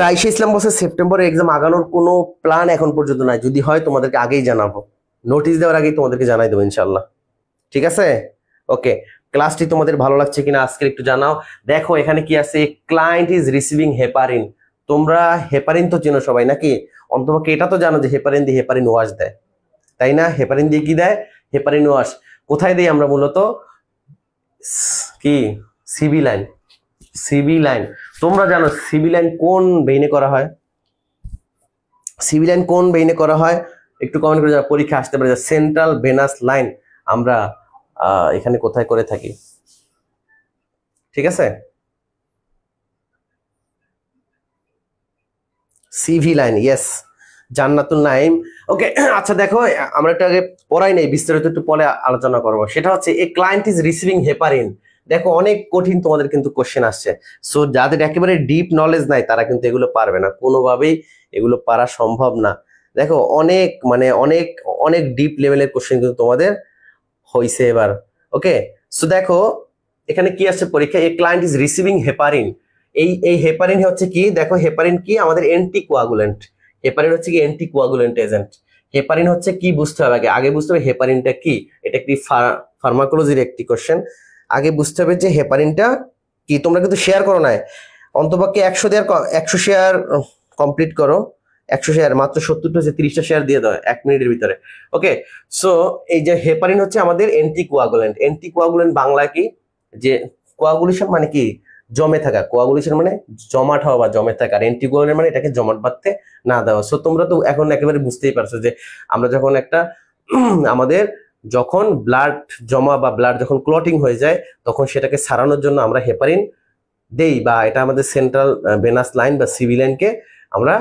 রাইসা ইসলাম বলছে সেপ্টেম্বরে এক্সাম আগানোর কোনো প্ল্যান এখন পর্যন্ত নাই, যদি হয় তোমাদেরকে আগেই জানাবো, নোটিশ দেওয়ার আগেই তোমাদেরকে জানাই দেবো ইনশাল্লাহ, ঠিক আছে? ওকে, ক্লাসটি তোমাদের ভালো লাগছে কিনা আজকের একটু জানাও। দেখো এখানে কি আছে, ক্লায়েন্ট ইজ রিসিভিং হেপারিন। তোমরা হেপারিন তো চেনো সবাই নাকি? অন্তপক্ষে এটা তো জানো যে হেপারিন দিয়ে হেপারিন ওয়াশ দেয়, তাই না? হেপারিন দিয়ে কি দেয়, হেপারিন ওয়াশ। কোথায় দেই আমরা মূলত, কি, সিবি লাইন। তোমরা জানো সিবি লাইন কোন ভেইনে করা হয়? সিবি লাইন কোন ভেইনে করা হয় একটু কমেন্ট করে যাও, পরীক্ষা আসতে পারে। সেন্ট্রাল ভেনাস লাইন আমরা এখানে কোথায় করে থাকি, ঠিক আছে? সিভি লাইন, ইয়েস, জান্নাতুল নাইম। ওকে, আচ্ছা দেখো আমরা একটু আগে পড়াই নাই, বিস্তারিত একটু পরে আলোচনা করবো। সেটা হচ্ছে a client is receiving heparin. দেখো অনেক কঠিন তোমাদের কিন্তু কোশ্চেন আসছে, সো যাদের একেবারে ডিপ নলেজ নাই তারা কিন্তু এগুলো পারবে না, কোনোভাবেই এগুলো পারা সম্ভব না। দেখো অনেক অনেক ডিপ লেভেলের কোশ্চেন কিন্তু তোমাদের হইছে এবার। ওকে, সো দেখো এখানে কি আসছে পরীক্ষা, a client is receiving heparin. এই হেপারিন হচ্ছে কি, দেখো হেপারিন কি, আমাদের অ্যান্টিকোয়াগুলেন্ট। হেপারিন হচ্ছে কি অ্যান্টিকোয়াগুলেন্ট এজেন্ট। হেপারিন হচ্ছে কি বুঝতে হবে, আগে বুঝতে হবে হেপারিনটা কি। এটা একটি ফার্মাকোলজির একটি কোশ্চেন, আগে বুঝতে হবে যে হেপারিনটা কি। তোমরা কিন্তু শেয়ার করো না, অন্তপক্ষে 100 শেয়ার কমপ্লিট করো। 100 শেয়ার, মাত্র 70টা হচ্ছে, 30টা শেয়ার দিয়ে দাও 1 মিনিটের ভিতরে। ওকে, সো এই যে হেপারিন হচ্ছে আমাদের অ্যান্টিকোয়াগুলেন্ট। অ্যান্টিকোয়াগুলেন্ট বাংলা কি, যে কোয়াগুলেশন মানে কি, জমে থাকা। কোয়াগুলেশন মানে জমাট হওয়া বা জমে থাকা, আর অ্যান্টিকোয়াগুলেন্ট মানে এটাকে জমাট বাঁধতে না দেওয়া। সো তোমরা তো এখন একেবারে বুঝতেই পারছো যে আমরা যখন একটা আমাদের যখন ব্লাড জমা বা ব্লাড যখন ক্লটিং হয়ে যায় তখন সেটাকে সারানোর জন্য আমরা হেপারিন দেই, বা এটা আমাদের সেন্ট্রাল ভেনাস লাইন বা সিভি লাইনকে আমরা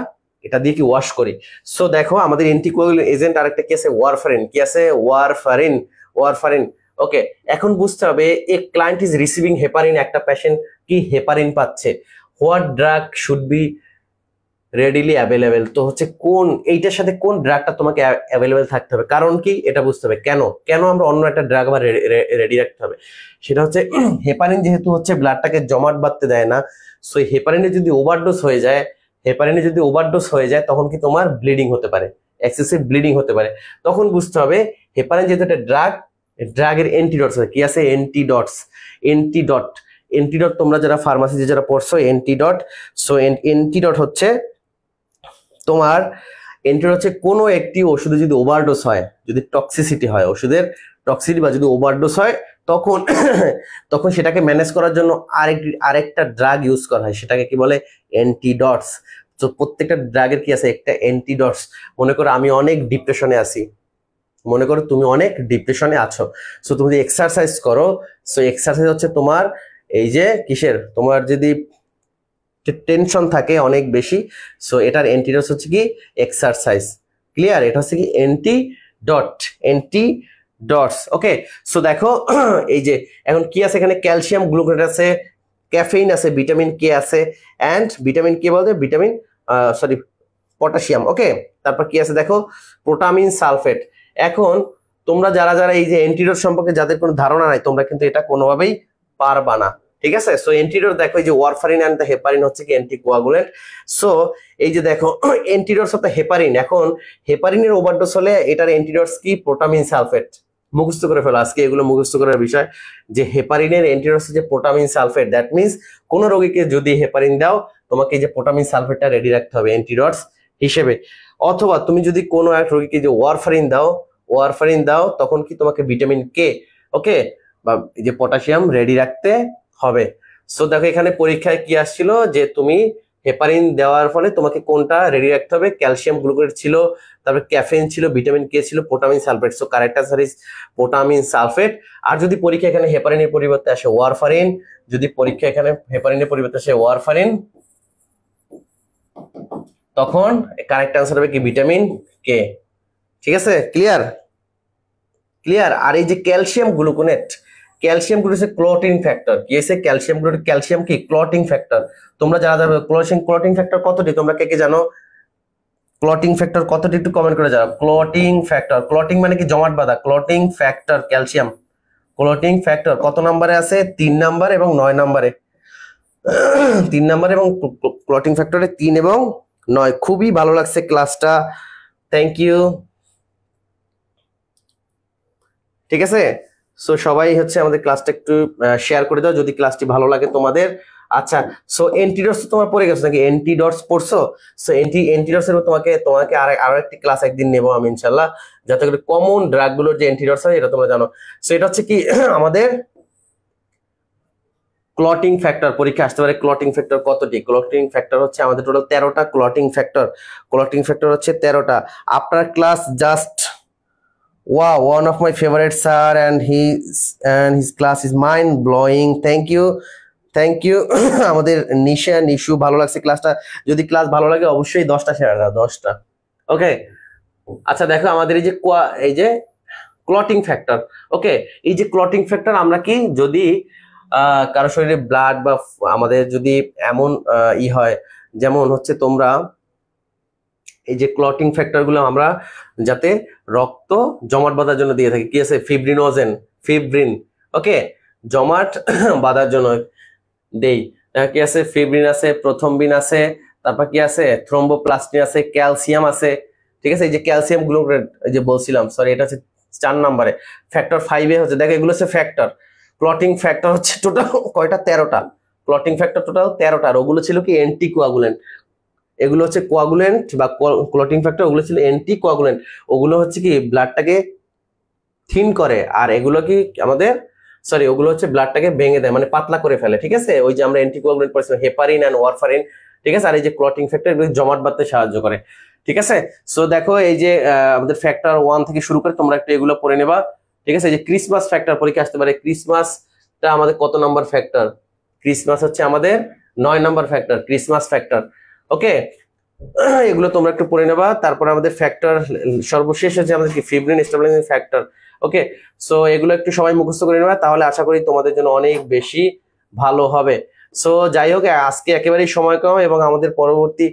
এটা দিয়ে কি ওয়াশ করি। সো দেখো আমাদের অ্যান্টিকোয়াগুলেন্ট এজেন্ট আরেকটা কি আছে, ওয়ারফারিন। কি আছে, ওয়ারফারিন। ওকে, এখন বুঝতে হবে a client is receiving heparin, একটা পেশেন্ট কি হেপারিন পাচ্ছে। What drug should be readily available. তো হচ্ছে কোন এইটার সাথে কোন ড্রাগটা তোমাকে অ্যাভেলেবেল থাকতে হবে, কারণ কি এটা বুঝতে হবে কেন কেন আমরা অন্য একটা ড্রাগ আবার রেডি রাখতে হবে। সেটা হচ্ছে হেপারিন যেহেতু হচ্ছে ব্লাডটাকে জমাট বাঁধতে দেয় না, সো হেপারিনে যদি ওভারডোজ হয়ে যায়, তখন কি তোমার ব্লিডিং হতে পারে, এক্সেসিভ ব্লিডিং হতে পারে। তখন বুঝতে হবে হেপারিন যেহেতু একটা ড্রাগের অ্যান্টিডটস কি আছে, অ্যান্টিডট তোমরা যারা ফার্মাসিতে যারা পড়ছো অ্যান্টিডট। সো অ্যান্টিডট হচ্ছে তোমার কোনো একটি ওষুধে যদি ওভারডোজ হয়, যদি টক্সিসিটি হয়, ওষুধের টক্সিসিটি বা যদি ওভারডোজ হয়, তখন তখন সেটাকে ম্যানেজ করার জন্য আরেকটা ড্রাগ ইউজ করা হয়, সেটাকে কি বলে, অ্যান্টিডটস। তো প্রত্যেকটা ড্রাগের কি আছে, একটা অ্যান্টিডটস। মনে করো আমি অনেক ডিপ্রেশনে আছি, মনে করো তুমি অনেক ডিপ্রেশনে আছো, সো তুমি যদি এক্সারসাইজ করো, সো এক্সারসাইজ হচ্ছে তোমার এই যে কিসের, তোমার যদি টেনশন থাকে অনেক বেশি, সো এটার অ্যান্টিডটস হচ্ছে কি এক্সারসাইজ। ক্লিয়ার? এটা হচ্ছে কি অ্যান্টিডটস। ওকে, সো দেখো এই যে এখন কি আছে এখানে, ক্যালসিয়াম গ্লুকোনেট আছে, ক্যাফেইন আছে, ভিটামিন কে আছে, অ্যান্ড ভিটামিন কে বলতে ভিটামিন পটাশিয়াম। ওকে, তারপর কি আছে দেখো, প্রোটামিন সালফেট। এখন তোমরা যারা যারা এই যে অ্যান্টিডট সম্পর্কে যাদের কোনো ধারণা নাই, তোমরা কিন্তু এটা কোনোভাবেই পারবা না, ঠিক আছে? সো অ্যান্টিডট দেখো, এই যে ওয়ারফারিন অ্যান্ড দ্য হেপারিন হচ্ছে কি অ্যান্টিকোয়াগুলেন্ট। সো এই যে দেখো অ্যান্টিডটস অফ দ্য হেপারিন, এখন হেপারিনের ওভারডোজ হলে এটার অ্যান্টিডটস কি, প্রোটামিন সালফেট। মুখস্থ করে ফেলো আজকে, এগুলো মুখস্থ করার বিষয়, যে হেপারিনের অ্যান্টিডটস যে প্রোটামিন সালফেট। দ্যাট মিনস কোন রোগীকে যদি হেপারিন দাও, তোমাকে এই যে প্রোটামিন সালফেটটা রেডি রাখতে হবে অ্যান্টিডটস হিসেবে। অথবা তুমি যদি কোনো এক রোগীকে যে ওয়ারফারিন দাও, তখন কি তোমাকে ভিটামিন কে, ওকে, বা এই যে পটাশিয়াম রেডি রাখতে হবে। সো দেখো এখানে পরীক্ষায় কি আসছিল, যে তুমি হেপারিন দেওয়ার ফলে তোমাকে কোনটা রেডি রাখতে হবে, ক্যালসিয়াম গ্লুকোনেট ছিল, তারপর ক্যাফেইন ছিল, ভিটামিন কে ছিল, protamine sulphate. So correct answer is protamine sulphate. আর যদি পরীক্ষা এখানে হেপারিনের পরিবর্তে আসে ওয়ারফারিন, তখন কারেক্ট আনসার হবে কি ভিটামিন কে। ঠিক আছে? ক্লিয়ার? আর এই যে ক্যালসিয়াম গ্লুকোনেট হচ্ছে ক্লটিং ফ্যাক্টর। কি আছে ক্যালসিয়াম কি ক্লটিং ফ্যাক্টর। তোমরা যারা যারা ক্লটিং ফ্যাক্টর কতটি, তোমরা কে জানো ক্লটিং ফ্যাক্টর কতটি, একটু কমেন্ট করে জানাও। ক্লটিং মানে কি জমাট বাঁধা, clotting factor calcium clotting factor কত নম্বরে আছে, 3 নাম্বার এবং 9 নম্বরে। 3 নাম্বার এবং ক্লটিং ফ্যাক্টরে 3 এবং 9। খুবই ভালো লাগছে ক্লাসটা, থ্যাংক ইউ। ঠিক আছে, সো সবাই হচ্ছে আমাদের ক্লাসটা একটু শেয়ার করে দাও যদি ক্লাসটি ভালো লাগে তোমাদের। আচ্ছা, সো অ্যান্টিডটস তোমার পড়ে গেছো নাকি, অ্যান্টিডটস পড়ছো? সো অ্যান্টিডটস এর তোমাকে আরো একটি ক্লাস একদিন নেবো আমি ইনশাআল্লাহ, যাতে করে কমন ড্রাগ গুলোর যে অ্যান্টিডটস হয় এটা তোমরা জানো। সো এটা হচ্ছে কি আমাদের ক্লটিং ফ্যাক্টর, পরীক্ষা আসতে পারে ক্লটিং ফ্যাক্টর কতটি। ক্লটিং ফ্যাক্টর হচ্ছে আমাদের টোটাল 13টা ক্লটিং ফ্যাক্টর হচ্ছে 13টা। After class just wow, one of my favorite sir, and his class is mind blowing. Thank you আমাদের নিশু, ভালো লাগছে ক্লাসটা। যদি ক্লাস ভালো লাগে অবশ্যই 10টা শেয়ার দাও, 10টা। ওকে, আচ্ছা দেখো আমাদের এই যে ক্লটিং ফ্যাক্টর। ওকে, এই যে ক্লটিং ফ্যাক্টর আমরা কি যদি কারো শরীরে ব্লাড বা আমাদের যদি এমন হয়, যেমন হচ্ছে তোমরা এই যে ক্লটিং ফ্যাক্টর গুলো আমরা যাতে রক্ত জমাট বাঁধার জন্য দিয়ে থাকি, কি আছে ফিব্রিন। ওকে, জমাট বাঁধার জন্য দেই, কি আছে ফিব্রিন আছে, প্রথমবিন আছে, তারপর কি আছে থ্রম্বোপ্লাস্টিন আছে, ক্যালসিয়াম আছে। ঠিক আছে, এই যে ক্যালসিয়াম গ্লুকোনেট যে বলছিলাম, সরি এটা হচ্ছে 4 নম্বরে। ফ্যাক্টর 5 হচ্ছে, দেখো এগুলো হচ্ছে ফ্যাক্টর। ক্লটিং ফ্যাক্টর হচ্ছে টোটাল কয়টা, 13টা। ক্লটিং ফ্যাক্টর টোটাল 13টা, আর ওগুলো ছিল কি অ্যান্টিকোয়াগুলেন্ট। এগুলো হচ্ছে কোয়াগুলেন্ট বা ক্লটিং ফ্যাক্টর, ওগুলো ছিল অ্যান্টিকোয়াগুলেন্ট। ওগুলো হচ্ছে কি ব্লাডটাকে থিন করে, আর এগুলো কি ওগুলো হচ্ছে ব্লাডটাকে ভেঙে দেয়, মানে পাতলা করে ফেলে। ঠিক আছে, ওই যে আমরা অ্যান্টিকোয়াগুলেন্ট পড়ছিলাম, হেপারিন এন্ড ওয়ারফারিন। ঠিক আছে, আর এই যে ক্লটিং ফ্যাক্টর এগুলো জমাট বাঁধতে সাহায্য করে। ঠিক আছে, সো দেখো এই যে আমাদের ফ্যাক্টর 1 থেকে শুরু করে তোমরা একটু এগুলো পড়ে নেবা। ঠিক আছে, এই যে ক্রিসমাস ফ্যাক্টর পরীক্ষা আসতে পারে। ক্রিসমাসটা আমাদের কত নম্বর ফ্যাক্টর? ক্রিসমাস হচ্ছে আমাদের 9 নম্বর ফ্যাক্টর, ক্রিসমাস ফ্যাক্টর। ওকে, এগুলো তোমরা একটু পড়ে নেবা। তারপর আমাদের ফ্যাক্টর সর্বশেষ হচ্ছে আমাদের কি ফিব্রিন স্টেবিলাইজিং ফ্যাক্টর। ওকে, সো এগুলো একটু সবাই মুখস্থ করে নেবা, তাহলে আশা করি তোমাদের জন্য অনেক বেশি ভালো হবে। সো যাই হোক, আজকে একেবারেই সময় কম এবং আমাদের পরবর্তী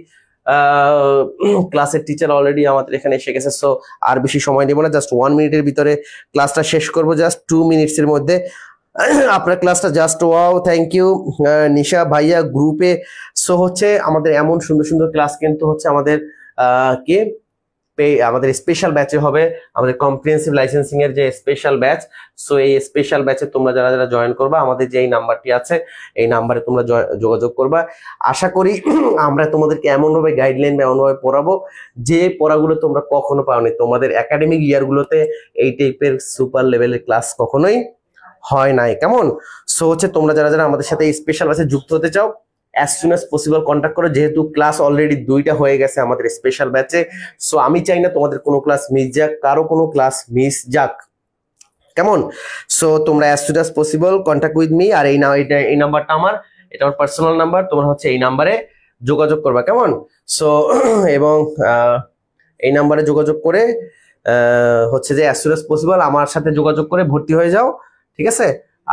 ক্লাসের টিচার অলরেডি আমাদের এখানে এসে গেছে, সো আর বেশি সময় নেব না, জাস্ট 1 মিনিটের ভিতরে ক্লাসটা শেষ করব, জাস্ট 2 মিনিটসের মধ্যে। আপনার ক্লাসটা জাস্ট ওয়াও, থ্যাংক ইউ নিশা ভাইয়া গ্রুপে। সো হচ্ছে আমাদের এমন সুন্দর সুন্দর ক্লাস কিন্তু হচ্ছে আমাদের কে আমাদের স্পেশাল ব্যাচে হবে, আমাদের কম্প্রিহেনসিভ লাইসেন্সিং এর যে স্পেশাল ব্যাচ। সো এই স্পেশাল ব্যাচে তোমরা যারা যারা জয়েন করবা, আমাদের যে এই নাম্বারটি আছে এই নাম্বারে তোমরা যোগাযোগ করবা। আশা করি আমরা তোমাদেরকে এমনভাবে গাইডলাইন বা এমনভাবে পড়াবো যে পড়াগুলো তোমরা কখনো পাওনি। তোমাদের একাডেমিক ইয়ারগুলোতে এই টাইপের সুপার লেভেলের ক্লাস কখনোই হয় নাই, কেমন? সো হচ্ছে তোমরা যারা যারা আমাদের সাথে এই স্পেশাল ব্যাচে যুক্ত হতে চাও, as soon as possible contact করো, যেহেতু ক্লাস অলরেডি 2টা হয়ে গেছে আমাদের স্পেশাল ব্যাচে। সো আমি চাই না তোমাদের কোনো ক্লাস মিস যাক, কারো কোনো ক্লাস মিস যাক, কেমন? সো তোমরা as soon as possible contact with me. আর এই নাম্বারটা এটা আমার পার্সোনাল নাম্বার, তোমরা হচ্ছে এই নাম্বারে যোগাযোগ করবা, কেমন? সো এবং এই নাম্বারে যোগাযোগ করে হচ্ছে যে as soon as possible আমার সাথে যোগাযোগ করে ভর্তি হয়ে যাও, ঠিক আছে?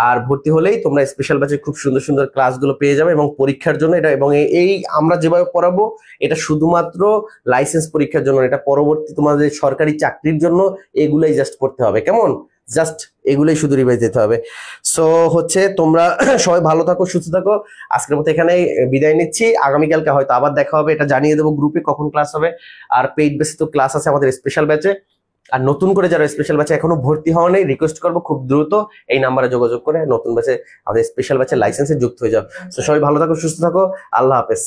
আর ভর্তি হলেই তোমরা স্পেশাল ব্যাচে খুব সুন্দর সুন্দর ক্লাসগুলো পেয়ে যাবে এবং পরীক্ষার জন্য এটা, এবং এই আমরা যেভাবে পড়াবো এটা শুধুমাত্র লাইসেন্স পরীক্ষার জন্য, এটা পরবর্তী তোমাদের সরকারি চাকরির জন্য এগুলাই জাস্ট করতে হবে, কেমন? জাস্ট এগুলোই শুধু রিভাইজ দিতে হবে। সো হচ্ছে তোমরা সবাই ভালো থাকো, সুস্থ থাকো। আজকের মতো এখানেই বিদায় নিচ্ছি, আগামীকালকে হয়তো আবার দেখা হবে, এটা জানিয়ে দেবো গ্রুপে কখন ক্লাস হবে। আর পেইড বেসে তো ক্লাস আছে আমাদের স্পেশাল ব্যাচে। আর নতুন করে যারা স্পেশাল ব্যাচে এখনো ভর্তি হওয়া নেই, রিকোয়েস্ট করবো খুব দ্রুত এই নাম্বারে যোগাযোগ করে নতুন ব্যাচে আমাদের স্পেশাল ব্যাচে লাইসেন্সে যুক্ত হয়ে যাও। তো সবাই ভালো থাকো, সুস্থ থাকো, আল্লাহ হাফেজ।